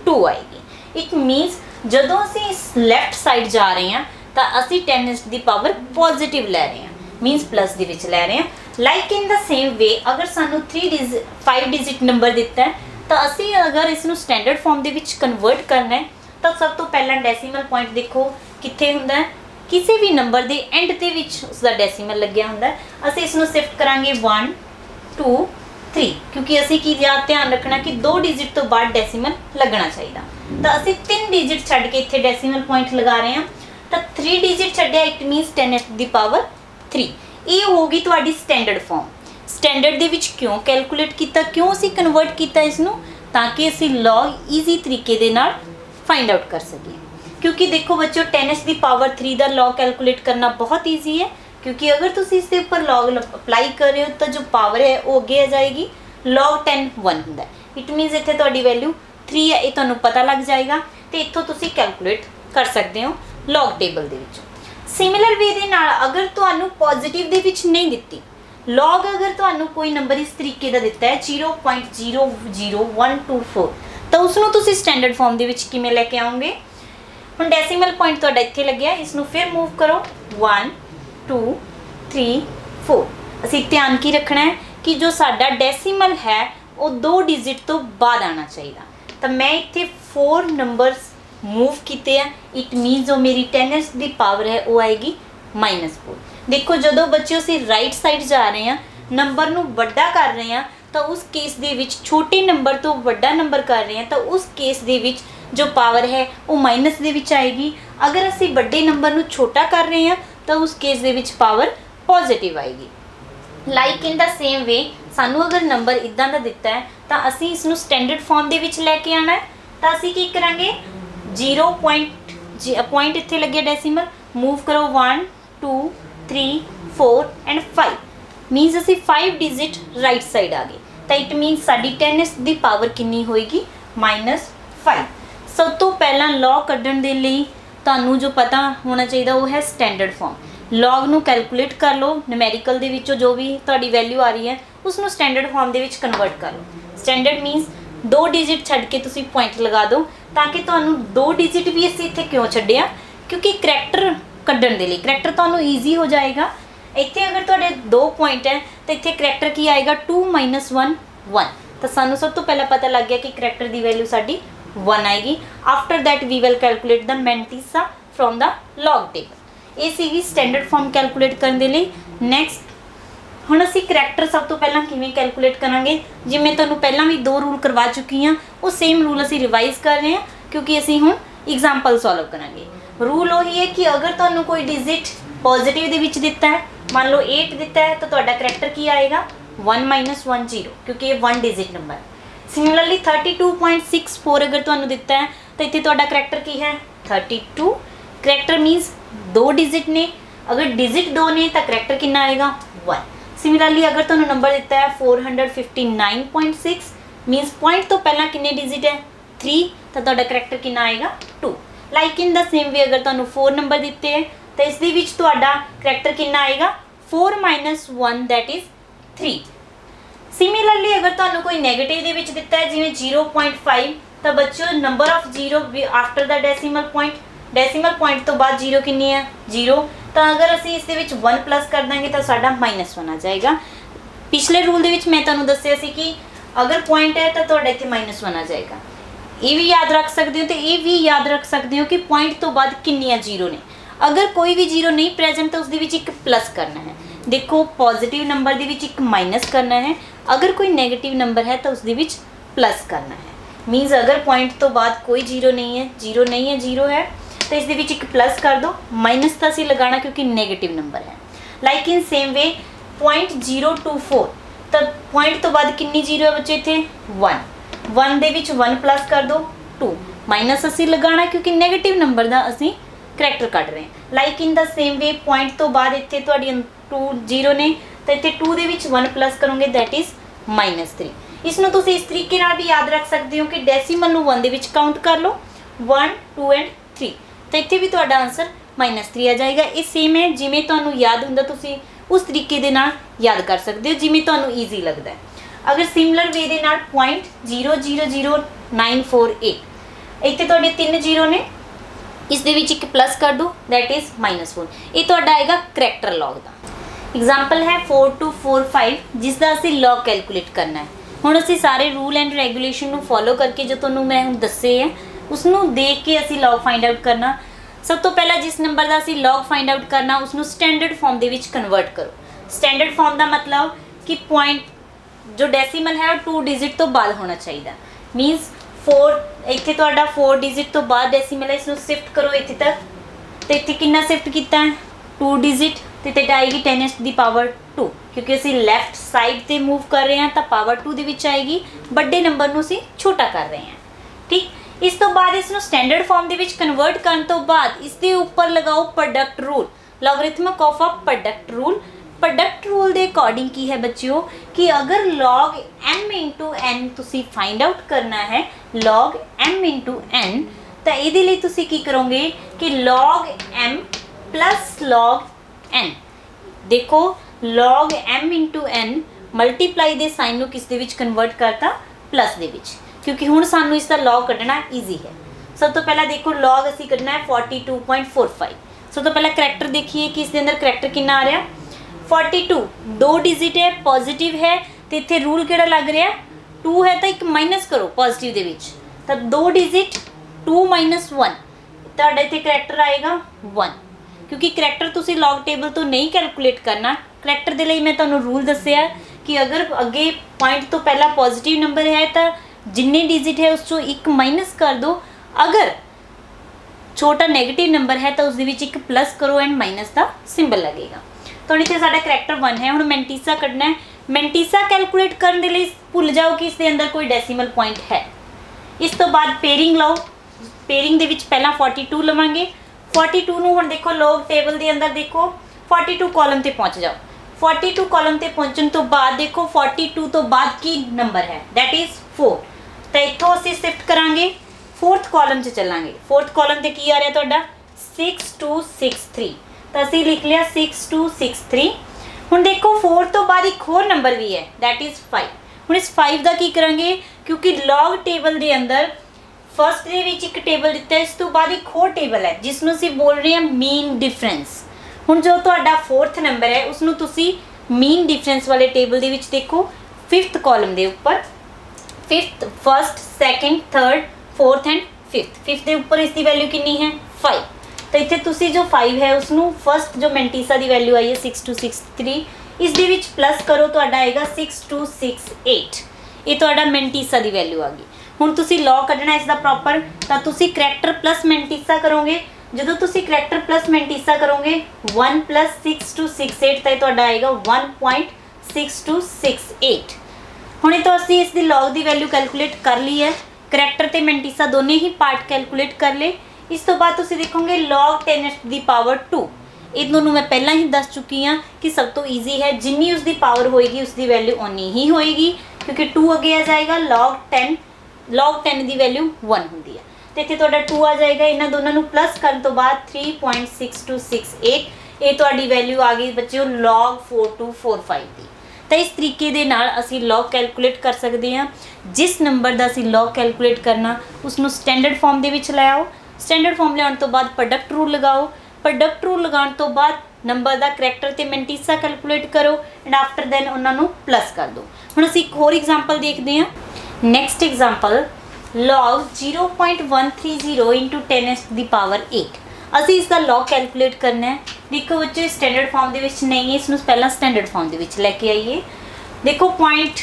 2 आएगी। इट मीनस जदों असी इस लैफ्ट साइड जा रहे हैं तो असी 10th दी पावर पॉजिटिव लै रहे हैं, मीनस प्लस दे विच लै रहे हैं। Like in the same way अगर सानू 5 डिजिट नंबर दिता है तो असी अगर इसनू स्टैंडर्ड फॉर्म दे विच कन्वर्ट करना है तो सब तो पहला डेसीमल पॉइंट देखो कित्थे हुंदा है? किसी भी नंबर के एंड दे विच उसका डेसीमल लग्या हुंदा है। असी इसनू शिफ्ट करांगे 1 2 3 क्योंकि ਅਸੀਂ ਕੀ ਧਿਆਨ ਰੱਖਣਾ ਕਿ 2 ਡਿਜਿਟ ਤੋਂ ਬਾਅਦ ਡੈਸੀਮਲ ਲੱਗਣਾ ਚਾਹੀਦਾ ਤਾਂ ਅਸੀਂ 3 ਡਿਜਿਟ ਛੱਡ ਕੇ ਇੱਥੇ ਡੈਸੀਮਲ ਪੁਆਇੰਟ ਲਗਾ ਰਹੇ ਹਾਂ ਤਾਂ 3 ਡਿਜਿਟ ਛੱਡਿਆ ਇਟ ਮੀਨਸ 10 ਦੀ ਪਾਵਰ 3 ਇਹ ਹੋਗੀ ਤੁਹਾਡੀ ਸਟੈਂਡਰਡ ਫਾਰਮ ਸਟੈਂਡਰਡ ਦੇ ਵਿੱਚ ਕਿਉਂ ਕੈਲਕੂਲੇਟ ਕੀਤਾ ਕਿਉਂ ਅਸੀਂ ਕਨਵਰਟ ਕੀਤਾ ਇਸ ਨੂੰ ਤਾਂ ਕਿ ਅਸੀਂ ਲੌਗ ਈਜ਼ੀ ਤਰੀਕੇ ਦੇ ਨਾਲ फाइंड आउट कर सकें क्योंकि देखो बच्चों 10 ਦੀ ਪਾਵਰ 3 ਦਾ लॉग कैलकुलेट करना बहुत ईजी है क्योंकि अगर तुम इसके ऊपर लॉग अप्लाई कर रहे हो तो जो पावर है वो अगे आ जाएगी log 10 1 ਹੁੰਦਾ इट मीनस ਇੱਥੇ ਤੁਹਾਡੀ ਵੈਲਿਊ 3 ਹੈ ਇਹ ਤੁਹਾਨੂੰ ਪਤਾ ਲੱਗ ਜਾਏਗਾ ਤੇ ਇੱਥੋਂ ਤੁਸੀਂ ਕੈਲਕੂਲੇਟ ਕਰ ਸਕਦੇ ਹੋ log ਟੇਬਲ ਦੇ ਵਿੱਚ ਸਿਮਿਲਰ ਵੇ ਦੇ ਨਾਲ ਅਗਰ ਤੁਹਾਨੂੰ ਪੋਜ਼ਿਟਿਵ ਦੇ ਵਿੱਚ ਨਹੀਂ ਦਿੱਤੀ log ਅਗਰ ਤੁਹਾਨੂੰ ਕੋਈ ਨੰਬਰ ਇਸ ਤਰੀਕੇ ਦਾ ਦਿੱਤਾ ਹੈ 0.00124 ਤਾਂ ਉਸ ਨੂੰ ਤੁਸੀਂ ਸਟੈਂਡਰਡ ਫਾਰਮ ਦੇ ਵਿੱਚ ਕਿਵੇਂ ਲੈ ਕੇ ਆਓਗੇ ਹੁਣ ਡੈਸੀਮਲ ਪੁਆਇੰਟ ਤੁਹਾਡਾ ਇੱਥੇ ਲੱਗਿਆ ਇਸ ਨੂੰ ਫਿਰ ਮੂਵ ਕਰੋ 1 2 3 4 ਅਸੀਂ ਧਿਆਨ ਕੀ ਰੱਖਣਾ ਹੈ ਕਿ ਜੋ ਸਾਡਾ ਡੈਸੀਮਲ ਹੈ ਉਹ 2 ਡਿਜਿਟ ਤੋਂ ਬਾਅਦ ਆਣਾ ਚਾਹੀਦਾ ਤਾਂ ਮੈਂ ਇੱਥੇ 4 ਨੰਬਰਸ मूव किते हैं इट मीन जो मेरी 10 ਦੀ ਪਾਵਰ ਹੈ ਉਹ ਆਏਗੀ -4 ਦੇਖੋ ਜਦੋਂ ਬੱਚਿਓ ਅਸੀਂ ਰਾਈਟ ਸਾਈਡ ਜਾ ਰਹੇ ਹਾਂ ਨੰਬਰ ਨੂੰ ਵੱਡਾ ਕਰ ਰਹੇ ਹਾਂ ਤਾਂ ਉਸ ਕੇਸ ਦੇ ਵਿੱਚ ਛੋਟੇ ਨੰਬਰ ਤੋਂ ਵੱਡਾ ਨੰਬਰ ਕਰ ਰਹੇ ਹਾਂ ਤਾਂ ਉਸ ਕੇਸ ਦੇ ਵਿੱਚ ਜੋ ਪਾਵਰ ਹੈ ਉਹ ਮਾਈਨਸ ਦੇ ਵਿੱਚ ਆਏਗੀ ਅਗਰ ਅਸੀਂ ਵੱਡੇ ਨੰਬਰ ਨੂੰ ਛੋਟਾ ਕਰ ਰਹੇ ਹਾਂ ਤਾਂ ਉਸ ਕੇਸ ਦੇ ਵਿੱਚ ਪਾਵਰ ਪੋਜ਼ਿਟਿਵ ਆਏਗੀ ਲਾਈਕ ਇਨ ਦਾ ਸੇਮ ਵੇ ਸਾਨੂੰ ਅਗਰ ਨੰਬਰ ਇਦਾਂ ਦਾ ਦਿੱਤਾ ਹੈ ਤਾਂ ਅਸੀਂ ਇਸ ਨੂੰ ਸਟੈਂਡਰਡ ਫਾਰਮ ਦੇ ਵਿੱਚ ਲੈ ਕੇ ਆਣਾ ਹੈ ਤਾਂ ਅਸੀਂ ਕੀ ਕਰਾਂਗੇ 0 पॉइंट इत्थे लगे डेसीमल मूव करो 1 2 3 4 एंड 5 मीनस असी 5 डिजिट राइट साइड आ गए तो इट मीनस साडी 10 ਦੀ पावर कितनी होएगी -5 सब तो पहला लॉग कड्ढण दे लई ਤੁਹਾਨੂੰ जो पता होना चाहिए वो है स्टैंडर्ड फॉर्म लॉग ਨੂੰ कैलकुलेट कर लो न्यूमेरिकल ਦੇ ਵਿੱਚੋਂ जो भी ਤੁਹਾਡੀ वैल्यू आ रही है उसਨੂੰ स्टैंडर्ड फॉर्म ਦੇ ਵਿੱਚ कन्वर्ट कर लो स्टैंडर्ड मीनस 2 डिजिट छड्ड के तुसी पॉइंट लगा दो ताकि ਤੁਹਾਨੂੰ 2 डिजिट भी ਅਸੀਂ ਇੱਥੇ ਕਿਉਂ ਛੱਡਿਆ ਕਿਉਂਕਿ ਕਰੈਕਟਰ ਕੱਢਣ ਦੇ ਲਈ ਕਰੈਕਟਰ ਤੁਹਾਨੂੰ ਈਜ਼ੀ ਹੋ ਜਾਏਗਾ ਇੱਥੇ ਅਗਰ ਤੁਹਾਡੇ 2 ਪੁਆਇੰਟ ਹੈ ਤਾਂ ਇੱਥੇ ਕਰੈਕਟਰ ਕੀ ਆਏਗਾ 2 - 1 1 ਤਾਂ ਸਾਨੂੰ ਸਭ ਤੋਂ ਪਹਿਲਾਂ ਪਤਾ ਲੱਗ ਗਿਆ ਕਿ ਕਰੈਕਟਰ ਦੀ ਵੈਲਿਊ ਸਾਡੀ 1 ਆਏਗੀ after that we will calculate the mantissa from the log table ਇਹ ਸੀਗੀ ਸਟੈਂਡਰਡ ਫਾਰਮ ਕੈਲਕੂਲੇਟ ਕਰਨ ਦੇ ਲਈ ਨੈਕਸਟ ਹੁਣ ਅਸੀਂ ਕਰੈਕਟਰ ਸਭ ਤੋਂ ਪਹਿਲਾਂ ਕਿਵੇਂ ਕੈਲਕੂਲੇਟ ਕਰਾਂਗੇ ਜਿਵੇਂ ਤੁਹਾਨੂੰ ਪਹਿਲਾਂ ਵੀ 2 ਰੂਲ ਕਰਵਾ ਚੁੱਕੀ ਹਾਂ ਉਹ ਸੇਮ ਰੂਲ ਅਸੀਂ ਰਿਵਾਈਜ਼ ਕਰ ਰਹੇ ਹਾਂ क्योंकि ਅਸੀਂ ਹੁਣ एग्जांपल सॉल्व ਕਰਾਂਗੇ रूल ਉਹੀ ਹੈ ਕਿ ਅਗਰ ਤੁਹਾਨੂੰ ਕੋਈ ਡਿਜਿਟ ਪੋਜ਼ਿਟਿਵ ਦੇ ਵਿੱਚ ਦਿੱਤਾ ਹੈ ਮੰਨ ਲਓ 8 ਦਿੱਤਾ ਹੈ ਤਾਂ ਤੁਹਾਡਾ ਕਰੈਕਟਰ ਕੀ ਆਏਗਾ 1 - 1 0 ਕਿਉਂਕਿ ਇਹ 1 ਡਿਜਿਟ ਨੰਬਰ ਸਿਮਿਲਰਲੀ 32.64 ਅਗਰ ਤੁਹਾਨੂੰ ਦਿੱਤਾ ਹੈ ਤਾਂ ਇੱਥੇ ਤੁਹਾਡਾ ਕਰੈਕਟਰ ਕੀ ਹੈ 32 ਕਰੈਕਟਰ ਮੀਨਸ 2 ਡਿਜਿਟ ਨੇ ਅਗਰ ਡਿਜਿਟ 2 ਨੇ ਤਾਂ ਕਰੈਕਟਰ ਕਿੰਨਾ ਆਏਗਾ 1 ਸਿਮਿਲਰਲੀ ਅਗਰ ਤੁਹਾਨੂੰ ਨੰਬਰ ਦਿੱਤਾ ਹੈ 459.6 ਮੀਨਸ ਪੁਆਇੰਟ ਤੋਂ ਪਹਿਲਾਂ ਕਿੰਨੇ ਡਿਜਿਟ ਹੈ 3 ਤਾਂ ਤੁਹਾਡਾ ਕਰੈਕਟਰ ਕਿੰਨਾ ਆਏਗਾ 2 ਲਾਈਕ ਇਨ ਦਾ ਸੇਮ ਵੇ ਅਗਰ ਤੁਹਾਨੂੰ 4 ਨੰਬਰ ਦਿੱਤੇ ਹੈ ਤਾਂ ਇਸ ਦੇ ਵਿੱਚ ਤੁਹਾਡਾ ਕਰੈਕਟਰ ਕਿੰਨਾ ਆਏਗਾ 4 - 1 that is 3 ਸਿਮਿਲਰਲੀ ਅਗਰ ਤੁਹਾਨੂੰ ਕੋਈ ਨੈਗੇਟਿਵ ਦੇ ਵਿੱਚ ਦਿੱਤਾ ਹੈ ਜਿਵੇਂ 0.5 ਤਾਂ ਬੱਚਿਓ number of 0 after the decimal point ਤੋਂ ਬਾਅਦ 0 ਕਿੰਨੀ ਹੈ 0 ਤਾਂ ਅਗਰ ਅਸੀਂ ਇਸ ਦੇ ਵਿੱਚ 1 ਪਲੱਸ ਕਰ ਦਾਂਗੇ ਤਾਂ ਸਾਡਾ -1 ਆ ਜਾਏਗਾ ਪਿਛਲੇ ਰੂਲ ਦੇ ਵਿੱਚ ਮੈਂ ਤੁਹਾਨੂੰ ਦੱਸਿਆ ਸੀ ਕਿ ਅਗਰ ਪੁਆਇੰਟ ਹੈ ਤਾਂ ਤੁਹਾਡਾ ਇੱਥੇ -1 ਆ ਜਾਏਗਾ ਇਹ ਵੀ ਯਾਦ ਰੱਖ ਸਕਦੇ ਹੋ ਤੇ ਇਹ ਵੀ ਯਾਦ ਰੱਖ ਸਕਦੇ ਹੋ ਕਿ ਪੁਆਇੰਟ ਤੋਂ ਬਾਅਦ ਕਿੰਨੀਆਂ 0 ਨੇ ਅਗਰ ਕੋਈ ਵੀ 0 ਨਹੀਂ ਪ੍ਰੈਜ਼ੈਂਟ ਤਾਂ ਉਸ ਦੇ ਵਿੱਚ ਇੱਕ ਪਲੱਸ ਕਰਨਾ ਹੈ ਦੇਖੋ ਪੋਜ਼ਿਟਿਵ ਨੰਬਰ ਦੇ ਵਿੱਚ ਇੱਕ ਮਾਈਨਸ ਕਰਨਾ ਹੈ ਅਗਰ ਕੋਈ ਨੈਗੇਟਿਵ ਨੰਬਰ ਹੈ ਤਾਂ ਉਸ ਦੇ ਵਿੱਚ ਪਲੱਸ ਕਰਨਾ ਹੈ ਮੀਨਸ ਅਗਰ ਪੁਆਇੰਟ ਤੋਂ ਬਾਅਦ ਕੋਈ 0 ਨਹੀਂ ਹੈ 0 ਹੈ ਤਾਂ ਇਸ ਦੇ ਵਿੱਚ ਇੱਕ ਪਲੱਸ ਕਰ ਦਿਓ ਮਾਈਨਸ ਤਾਂ ਅਸੀਂ ਲਗਾਉਣਾ ਕਿਉਂਕਿ ਨੈਗੇਟਿਵ ਨੰਬਰ ਹੈ ਲਾਈਕ ਇਨ ਸੇਮ ਵੇ 0.024 ਤਾਂ ਪੁਆਇੰਟ ਤੋਂ ਬਾਅਦ ਕਿੰਨੀ 0 ਹੈ ਬੱਚੇ ਇੱਥੇ 1 ਦੇ ਵਿੱਚ 1 ਪਲੱਸ ਕਰ ਦਿਓ 2 ਮਾਈਨਸ ਅਸੀਂ ਲਗਾਉਣਾ ਕਿਉਂਕਿ ਨੈਗੇਟਿਵ ਨੰਬਰ ਦਾ ਅਸੀਂ ਕਰੈਕਟਰ ਕੱਢ ਰਹੇ ਹਾਂ like in the same way point ਤੋਂ ਬਾਅਦ ਇੱਥੇ ਤੁਹਾਡੀ 2 0 ਨੇ ਤਾਂ ਇੱਥੇ 2 ਦੇ ਵਿੱਚ 1 ਪਲੱਸ ਕਰੋਗੇ ਦੈਟ ਇਜ਼ -3 ਇਸ ਨੂੰ ਤੁਸੀਂ ਇਸ ਤਰੀਕੇ ਨਾਲ ਵੀ ਯਾਦ ਰੱਖ ਸਕਦੇ ਹੋ ਕਿ ਡੈਸੀਮਲ ਨੂੰ 1 ਦੇ ਵਿੱਚ ਕਾਊਂਟ ਕਰ ਲਓ 1 2 ਐਂਡ 3 ਤਾਂ ਇੱਥੇ ਵੀ ਤੁਹਾਡਾ ਆਨਸਰ -3 ਆ ਜਾਏਗਾ ਇਹ ਸੇਮ ਹੈ ਜਿਵੇਂ ਤੁਹਾਨੂੰ ਯਾਦ ਹੁੰਦਾ ਤੁਸੀਂ ਉਸ ਤਰੀਕੇ ਦੇ ਨਾਲ ਯਾਦ ਕਰ ਸਕਦੇ ਹੋ ਜਿਵੇਂ ਤੁਹਾਨੂੰ ਈਜ਼ੀ ਲੱਗਦਾ ਹੈ अगर सिमिलर वे दे नाल 0.000948 ਇੱਥੇ ਤੁਹਾਡੇ 3 0 ਨੇ ਇਸ ਦੇ ਵਿੱਚ ਇੱਕ ਪਲੱਸ ਕਰ ਦੋ that is -4 ਇਹ ਤੁਹਾਡਾ ਆਏਗਾ ਕਰੈਕਟਰ ਲੌਗ ਦਾ एग्जांपल है 4245 ਜਿਸ ਦਾ ਅਸੀਂ ਲੌਗ ਕੈਲਕੂਲੇਟ ਕਰਨਾ ਹੈ ਹੁਣ ਅਸੀਂ ਸਾਰੇ ਰੂਲ ਐਂਡ ਰੈਗੂਲੇਸ਼ਨ ਨੂੰ ਫੋਲੋ ਕਰਕੇ ਜੋ ਤੁਹਾਨੂੰ ਮੈਂ ਹੁਣ ਦੱਸੇ ਹੈ ਉਸ ਨੂੰ ਦੇਖ ਕੇ ਅਸੀਂ ਲੌਗ ਫਾਈਂਡ ਆਊਟ ਕਰਨਾ ਸਭ ਤੋਂ ਪਹਿਲਾਂ ਜਿਸ ਨੰਬਰ ਦਾ ਅਸੀਂ ਲੌਗ ਫਾਈਂਡ ਆਊਟ ਕਰਨਾ ਉਸ ਨੂੰ ਸਟੈਂਡਰਡ ਫਾਰਮ ਦੇ ਵਿੱਚ ਕਨਵਰਟ ਕਰੋ ਸਟੈਂਡਰਡ ਫਾਰਮ ਦਾ ਮਤਲਬ ਕਿ ਪੁਆਇੰਟ जो डेसीमल है 2 डिजिट तो बाद होना चाहिए। मीनस 4 इत्थे तुहाडा 4 डिजिट तो बाद डेसीमल है, इसनूं शिफ्ट करो इत्थे तक, तो इत्थे कितना शिफ्ट किया है 2 डिजिट, तो इत्थे आएगी 10⁻², क्योंकि असीं लैफ्ट साइड ते मूव कर रहे हैं तो पावर 2 दे विच आएगी, बड़े नंबर नूं असीं छोटा कर रहे हैं। ठीक, इस तो बाद इसनूं स्टैंडर्ड फॉर्म दे विच कन्वर्ट करन तो बाद इसके ऊपर लगाओ product rule, logarithmic of a product rule. Product rule के अकॉर्डिंग की है बच्चों कि अगर log m इंटू n तुसी फाइंड आउट करना है, log m इंटू n, तो ये लिए तुसी की करोगे कि log m plus log n, देखो log m into n multiply दे साइन नूं किस दे विच कन्वर्ट करता प्लस दे विच, क्योंकि हुण सानू इसका log कढ़ना ईजी है। सब तो पहला देखो log असी कढ़ना है 42.45। सब तो पहला करैक्टर देखिए कि इसके अंदर करैक्टर कितना आ रहा 42, 2 डिजिट है, पॉजिटिव है, तो इत्थे रूल किहड़ा लग रहा 2 है तो एक माइनस करो पॉजिटिव दे विच, तो 2 डिजिट 2 - 1 तुहाडा इत्थे करैक्टर आएगा 1, क्योंकि करैक्टर तुसी लॉग टेबल तो नहीं कैलकुलेट करना। करैक्टर दे लई मैं तुहानूं रूल दस्सिआ कि अगर अगे पॉइंट तो पहला पॉजिटिव नंबर है तो जिन्ने डिजिट है उस चों एक माइनस कर दो, अगर छोटा नैगेटिव नंबर है तो उस दे विच एक प्लस करो एंड माइनस का सिंबल लगेगा। तो इत्थे साडा करैक्टर 1 है। हुण मैंटीसा कढ़ना है, मैंटीसा कैलकुलेट करने के लिए भुल जाओ कि इसके अंदर कोई डेसीमल पॉइंट है। इस तो बाद पेयरिंग लाओ, पेयरिंग दे विच पहला 42 लवांगे, 42 नूं हुण देखो लॉग टेबल के अंदर देखो 42 कॉलम ते पहुंच जाओ, 42 कॉलम ते पहुंचण तो बाद देखो 42 तो बाद की नंबर है दैट इज 4, तो इत्थों असीं शिफ्ट करांगे 4th कॉलम च चलांगे। 4th कॉलम ते की आ रहा तुहाडा 6263, तो असीं लिख लिया 6263। हुण देखो 4 तो बाद एक होर नंबर भी है दैट इज 5। हुण इस 5 का की करांगे, क्योंकि लॉग टेबल के अंदर फर्स्ट दे विच एक टेबल दिता है, इस तो बाद एक होर टेबल है जिसनूं असीं बोल रहे हैं मीन डिफरेंस। हुण जो तुहाडा 4th नंबर है उसनूं तुसीं मीन डिफरेंस वाले टेबल दे विच देखो 5th कॉलम के उपर 5th, 1st, 2nd, 3rd, 4th and 5th, 5th के उपर इसकी वैल्यू कितनी है 5, तो इत्थे तुसी जो 5 है उसनूं फर्स्ट जो मैंटीसा की वैल्यू आई है 6263, इस दे विच प्लस करो तो आएगा 6268, ये तुहाडा मैंटीसा की वैल्यू आ गई। हुण तुसी लॉग कढ़ना इसका प्रॉपर, तो तुसी करैक्टर प्लस मैंटीसा करोगे, जो तुसी करैक्टर प्लस मैंटीसा करोगे 1 + 6268 तो तुहाडा आएगा 1.6268। हुणे तो असीं इसकी लॉग की वैल्यू कैलकुलेट कर ली है, करैक्टर ते मैंटीसा दोनों ही पार्ट कैलकुलेट कर ले। इस तो बाद तुसी देखोगे log 10⁻², ये दोनों मैं पहला ही दस चुकी हाँ कि सब तो ईजी है, जिन्नी उसकी पावर होएगी उसकी वैल्यू उन्नी ही होएगी, क्योंकि 2 अगे आ जाएगा log 10 की वैल्यू 1 होंदी है, तो इत्थे तुहाडा 2 आ जाएगा। इन्हां दोनों नूं प्लस करन तो बाद 3.6268, ये तुहाडी वैल्यू आ गई बच्चों log 4245 की। तो इस तरीके दे नाल असीं लॉग कैलकुलेट कर सकते हैं। जिस नंबर का असीं लॉग कैलकुलेट करना उसनूं स्टैंडर्ड फॉर्म दे विच लै आओ, स्टैंडर्ड फॉर्म लियाउण तो बाद प्रोडक्ट रूल लगाओ, प्रोडक्ट रूल लगाउण तो बाद नंबर का करैक्टर ते मैंटीसा कैलकुलेट करो एंड आफ्टर दैन उन्होंने प्लस कर दो। हुण असीं एक होर एग्जाम्पल देखते हैं। नैक्सट एग्जाम्पल log 0.130 इंटू 10⁸8, असीं इसका लॉग कैलकुलेट करना है। देखो बच्चों स्टैंडर्ड फॉर्म दे विच नहीं है, इसनूं पहला स्टैंडर्ड फॉर्म दे विच लैके आइए। देखो पॉइंट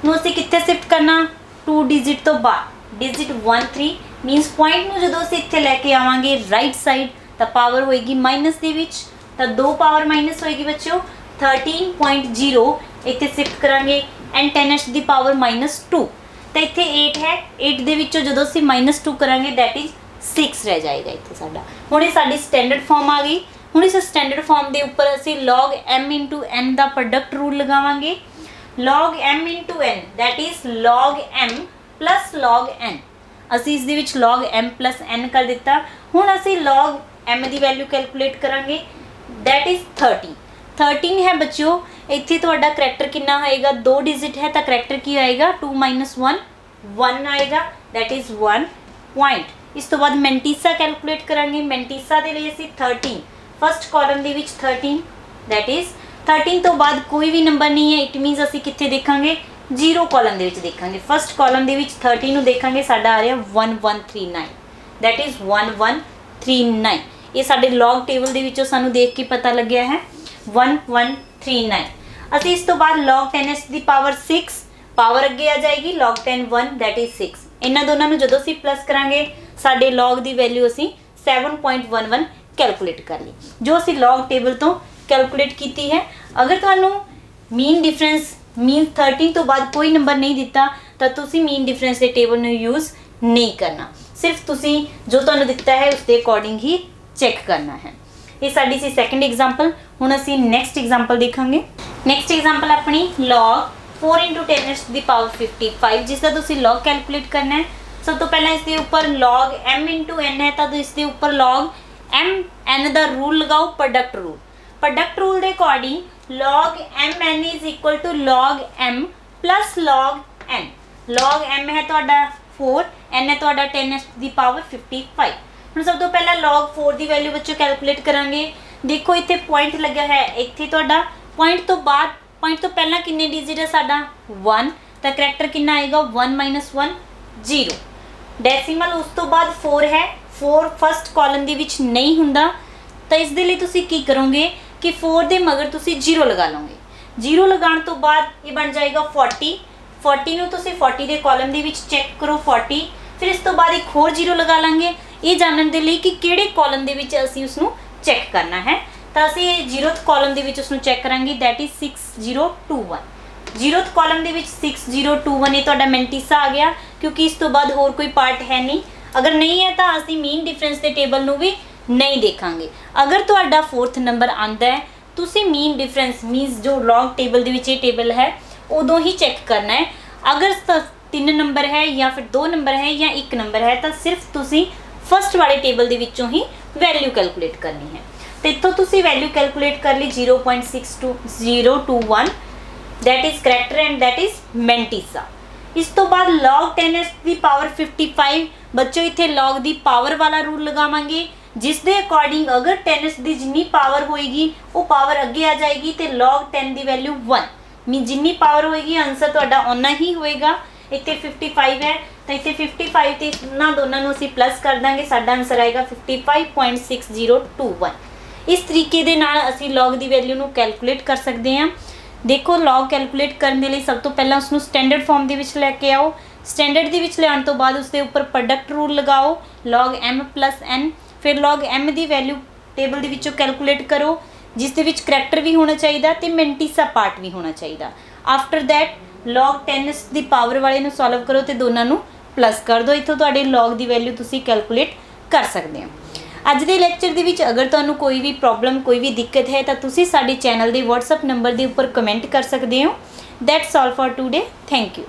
नूं असीं कित्थे शिफ्ट करना 2 डिजिट तो बाद डिजिट 1 3 मीनस पॉइंट नूं जदों असीं इत्थे लैके आवांगे राइट साइड तो पावर होएगी माइनस दे विच, तो 2 पावर माइनस होएगी बच्चों 13.0 इत्थे शिफ्ट करांगे एंड 10⁻², तो इत्थे 8 है, 8 दे विचों जदों असीं -2 करांगे दैट इज 6 रह जाएगा इत्थे साडा। हुण ये साडी स्टैंडर्ड फॉर्म आ गई। हुण इस स्टैंडर्ड फॉर्म के उपर असीं log m इंटू n का प्रोडक्ट रूल लगावांगे। log m into n that is log m plus log n, असीं इस दे विच log m प्लस n कर दिता। हुण असीं log m की वैल्यू कैलकुलेट करांगे दैट इज 13 है बच्चों। इत्थे तुहाडा करैक्टर कितना आएगा 2 डिजिट है, तो करैक्टर की आएगा 2 - 1 1 आएगा दैट इज 1 पॉइंट। इस तो बाद मैंटीसा कैलकुलेट करांगे। मैंटीसा दे लिए असीं 13 first column they which 13 that is 13 तो बाद कोई भी नंबर नहीं है, इट मीनस असीं कित्थे देखांगे 0 कॉलम दे विच देखांगे। फर्स्ट कॉलम दे विच 13 नूं देखांगे साडा आ रहा 1139 दैट इज 1139। ये साडे लॉग टेबल दे विचों सानूं देख के पता लग्या है 1139। असीं इस तो बाद log 10⁻6 ਪਾਵਰ ਅੱਗੇ ਆ ਜਾਏਗੀ log 10 1 that is 6। ਇਹਨਾਂ ਦੋਨਾਂ ਨੂੰ ਜਦੋਂ ਅਸੀਂ ਪਲੱਸ ਕਰਾਂਗੇ ਸਾਡੇ log ਦੀ ਵੈਲਿਊ ਅਸੀਂ 7.11 ਕੈਲਕੂਲੇਟ ਕਰ ਲਈ, ਜੋ ਅਸੀਂ log ਟੇਬਲ ਤੋਂ ਕੈਲਕੂਲੇਟ ਕੀਤੀ ਹੈ। ਅਗਰ ਤੁਹਾਨੂੰ ਮੀਨ ਡਿਫਰੈਂਸ ਮੀਨ 13 ਤੋਂ ਬਾਅਦ ਕੋਈ ਨੰਬਰ ਨਹੀਂ ਦਿੱਤਾ ਤਾਂ ਤੁਸੀਂ ਮੀਨ ਡਿਫਰੈਂਸ ਦੇ ਟੇਬਲ ਨੂੰ ਯੂਜ਼ ਨਹੀਂ ਕਰਨਾ, ਸਿਰਫ ਤੁਸੀਂ ਜੋ ਤੁਹਾਨੂੰ ਦਿੱਤਾ ਹੈ ਉਸ ਦੇ ਅਕੋਰਡਿੰਗ ਹੀ ਚੈੱਕ ਕਰਨਾ ਹੈ। ਇਹ ਸਾਡੀ ਸੀ ਸੈਕੰਡ ਐਗਜ਼ਾਮਪਲ। ਹੁਣ ਅਸੀਂ ਨੈਕਸਟ ਐਗਜ਼ਾਮਪਲ ਦੇਖਾਂਗੇ। ਨੈਕਸਟ ਐਗਜ਼ਾਮਪਲ ਆਪਣੀ log 4 × 10⁻⁵ 55 ਜਿਸ ਦਾ ਤੁਸੀਂ log ਕੈਲਕੂਲੇਟ ਕਰਨਾ ਹੈ। ਸਭ ਤੋਂ ਪਹਿਲਾਂ ਇਸ ਦੇ ਉੱਪਰ log m × n ਹੈ ਤਾਂ ਇਸ ਦੇ ਉੱਪਰ log m n ਦਾ ਰੂਲ ਲਗਾਓ, ਪ੍ਰੋਡਕਟ ਰੂਲ। ਪ੍ਰੋਡਕਟ ਰੂਲ ਦੇ according log m n = log m plus log n। log m ਹੈ ਤੁਹਾਡਾ 4, n ਹੈ ਤੁਹਾਡਾ 10⁻55। ਹੁਣ ਸਭ ਤੋਂ ਪਹਿਲਾਂ log 4 ਦੀ ਵੈਲਿਊ ਬੱਚੋ ਕੈਲਕੂਲੇਟ ਕਰਾਂਗੇ। ਦੇਖੋ ਇੱਥੇ ਪੁਆਇੰਟ ਲੱਗਿਆ ਹੈ, ਇੱਥੇ ਤੁਹਾਡਾ ਪੁਆਇੰਟ ਤੋਂ ਬਾਅਦ ਪੁਆਇੰਟ ਤੋਂ ਪਹਿਲਾਂ ਕਿੰਨੇ ਡਿਜਿਟ ਹੈ ਸਾਡਾ 1, ਤਾਂ ਕਰੈਕਟਰ ਕਿੰਨਾ ਆਏਗਾ 1 - 1 0। ਡੈਸੀਮਲ ਉਸ ਤੋਂ ਬਾਅਦ 4 ਹੈ, 4 ਫਸਟ ਕਾਲਮ ਦੇ ਵਿੱਚ ਨਹੀਂ ਹੁੰਦਾ ਤਾਂ ਇਸ ਦੇ ਲਈ ਤੁਸੀਂ ਕੀ ਕਰੋਗੇ ਕਿ 4 ਦੇ ਮਗਰ ਤੁਸੀਂ 0 ਲਗਾ ਲਓਗੇ। 0 ਲਗਾਉਣ ਤੋਂ ਬਾਅਦ ਇਹ ਬਣ ਜਾਏਗਾ 40। 40 ਨੂੰ ਤੁਸੀਂ 40 ਦੇ ਕਾਲਮ ਦੇ ਵਿੱਚ ਚੈੱਕ ਕਰੋ 40, ਫਿਰ ਇਸ ਤੋਂ ਬਾਅਦ ਇੱਕ ਹੋਰ 0 ਲਗਾ ਲਾਂਗੇ ਇਹ ਜਾਣਨ ਦੇ ਲਈ ਕਿ ਕਿਹੜੇ ਕਾਲਮ ਦੇ ਵਿੱਚ ਅਸੀਂ ਉਸ ਨੂੰ ਚੈੱਕ ਕਰਨਾ ਹੈ। ਤਾਂ ਅਸੀਂ 0th ਕਾਲਮ ਦੇ ਵਿੱਚ ਉਸ ਨੂੰ ਚੈੱਕ ਕਰਾਂਗੇ, ਦੈਟ ਇਜ਼ 6021। 0th ਕਾਲਮ ਦੇ ਵਿੱਚ 6021 ਇਹ ਤੁਹਾਡਾ ਮੈਂਟਿਸਾ ਆ ਗਿਆ, ਕਿਉਂਕਿ ਇਸ ਤੋਂ ਬਾਅਦ ਹੋਰ ਕੋਈ ਪਾਰਟ ਹੈ ਨਹੀਂ। ਅਗਰ ਨਹੀਂ ਹੈ ਤਾਂ ਅਸੀਂ ਮੀਨ ਡਿਫਰੈਂਸ ਦੇ ਟੇਬਲ ਨੂੰ ਵੀ ਨਹੀਂ ਦੇਖਾਂਗੇ। ਅਗਰ ਤੁਹਾਡਾ 4th ਨੰਬਰ ਆਂਦਾ ਹੈ ਤੁਸੀਂ ਮੀਨ ਡਿਫਰੈਂਸ ਮੀਨਸ ਜੋ log ਟੇਬਲ ਦੇ ਵਿੱਚ ਇਹ ਟੇਬਲ ਹੈ ਉਦੋਂ ਹੀ ਚੈੱਕ ਕਰਨਾ ਹੈ। ਅਗਰ 3 ਨੰਬਰ ਹੈ ਜਾਂ ਫਿਰ 2 ਨੰਬਰ ਹੈ ਜਾਂ 1 ਨੰਬਰ ਹੈ ਤਾਂ ਸਿਰਫ ਤੁਸੀਂ ਫਸਟ ਵਾਲੇ ਟੇਬਲ ਦੇ ਵਿੱਚੋਂ ਹੀ ਵੈਲਿਊ ਕੈਲਕੂਲੇਟ ਕਰਨੀ ਹੈ। ਤੇ ਇੱਥੋਂ ਤੁਸੀਂ ਵੈਲਿਊ ਕੈਲਕੂਲੇਟ ਕਰ ਲਈ 0.6021 that is character and that is ਮੈਂਟਿਸਾ। ਇਸ ਤੋਂ ਬਾਅਦ log 10⁻55 ਬੱਚੋ ਇੱਥੇ log ਦੀ ਪਾਵਰ ਵਾਲਾ ਰੂਲ ਲਗਾਵਾਂਗੇ, ਜਿਸ ਦੇ ਅਕੋਰਡਿੰਗ ਅਗਰ 10 ਦੀ ਜਿੰਨੀ ਪਾਵਰ ਹੋਏਗੀ ਉਹ ਪਾਵਰ ਅੱਗੇ ਆ ਜਾਏਗੀ ਤੇ log 10 ਦੀ ਵੈਲਿਊ 1 ਮੀਨ ਜਿੰਨੀ ਪਾਵਰ ਹੋਏਗੀ ਆਨਸਰ ਤੁਹਾਡਾ ਓਨਾ ਹੀ ਹੋਏਗਾ। ਇੱਥੇ 55 ਹੈ ਤਾਂ ਇੱਥੇ 55 ਤੇ ਇਹਨਾਂ ਦੋਨਾਂ ਨੂੰ ਅਸੀਂ ਪਲੱਸ ਕਰ ਦਾਂਗੇ, ਸਾਡਾ ਆਨਸਰ ਆਏਗਾ 55.6021। ਇਸ ਤਰੀਕੇ ਦੇ ਨਾਲ ਅਸੀਂ log ਦੀ ਵੈਲਿਊ ਨੂੰ ਕੈਲਕੂਲੇਟ ਕਰ ਸਕਦੇ ਹਾਂ। ਦੇਖੋ log ਕੈਲਕੂਲੇਟ ਕਰਨ ਦੇ ਲਈ ਸਭ ਤੋਂ ਪਹਿਲਾਂ ਉਸ ਨੂੰ ਸਟੈਂਡਰਡ ਫਾਰਮ ਦੇ ਵਿੱਚ ਲੈ ਕੇ ਆਓ। ਸਟੈਂਡਰਡ ਦੇ ਵਿੱਚ ਲਿਆਉਣ ਤੋਂ ਬਾਅਦ ਉਸ ਦੇ ਉੱਪਰ ਪ੍ਰੋਡਕਟ ਰੂਲ ਲਗਾਓ log m + n, ਫਿਰ log m ਦੀ ਵੈਲਿਊ ਟੇਬਲ ਦੇ ਵਿੱਚੋਂ ਕੈਲਕੂਲੇਟ ਕਰੋ, ਜਿਸ ਦੇ ਵਿੱਚ ਕਰੈਕਟਰ ਵੀ ਹੋਣਾ ਚਾਹੀਦਾ ਤੇ ਮੈਂਟਿਸਾ ਪਾਰਟ ਵੀ ਹੋਣਾ ਚਾਹੀਦਾ। After that log 10 the power ਵਾਲੇ ਨੂੰ ਸੋਲਵ ਕਰੋ ਤੇ ਦੋਨਾਂ ਨੂੰ ਪਲੱਸ ਕਰ ਦਿਓ। ਇੱਥੋਂ ਤੁਹਾਡੇ log ਦੀ ਵੈਲਿਊ ਤੁਸੀਂ ਕੈਲਕੂਲੇਟ ਕਰ ਸਕਦੇ ਹੋ। ਅੱਜ ਦੇ ਲੈਕਚਰ ਦੇ ਵਿੱਚ ਅਗਰ ਤੁਹਾਨੂੰ ਕੋਈ ਵੀ ਪ੍ਰੋਬਲਮ ਕੋਈ ਵੀ ਦਿੱਕਤ ਹੈ ਤਾਂ ਤੁਸੀਂ ਸਾਡੇ ਚੈਨਲ ਦੇ WhatsApp ਨੰਬਰ ਦੇ ਉੱਪਰ ਕਮੈਂਟ ਕਰ ਸਕਦੇ ਹੋ। That's all for today. Thank you.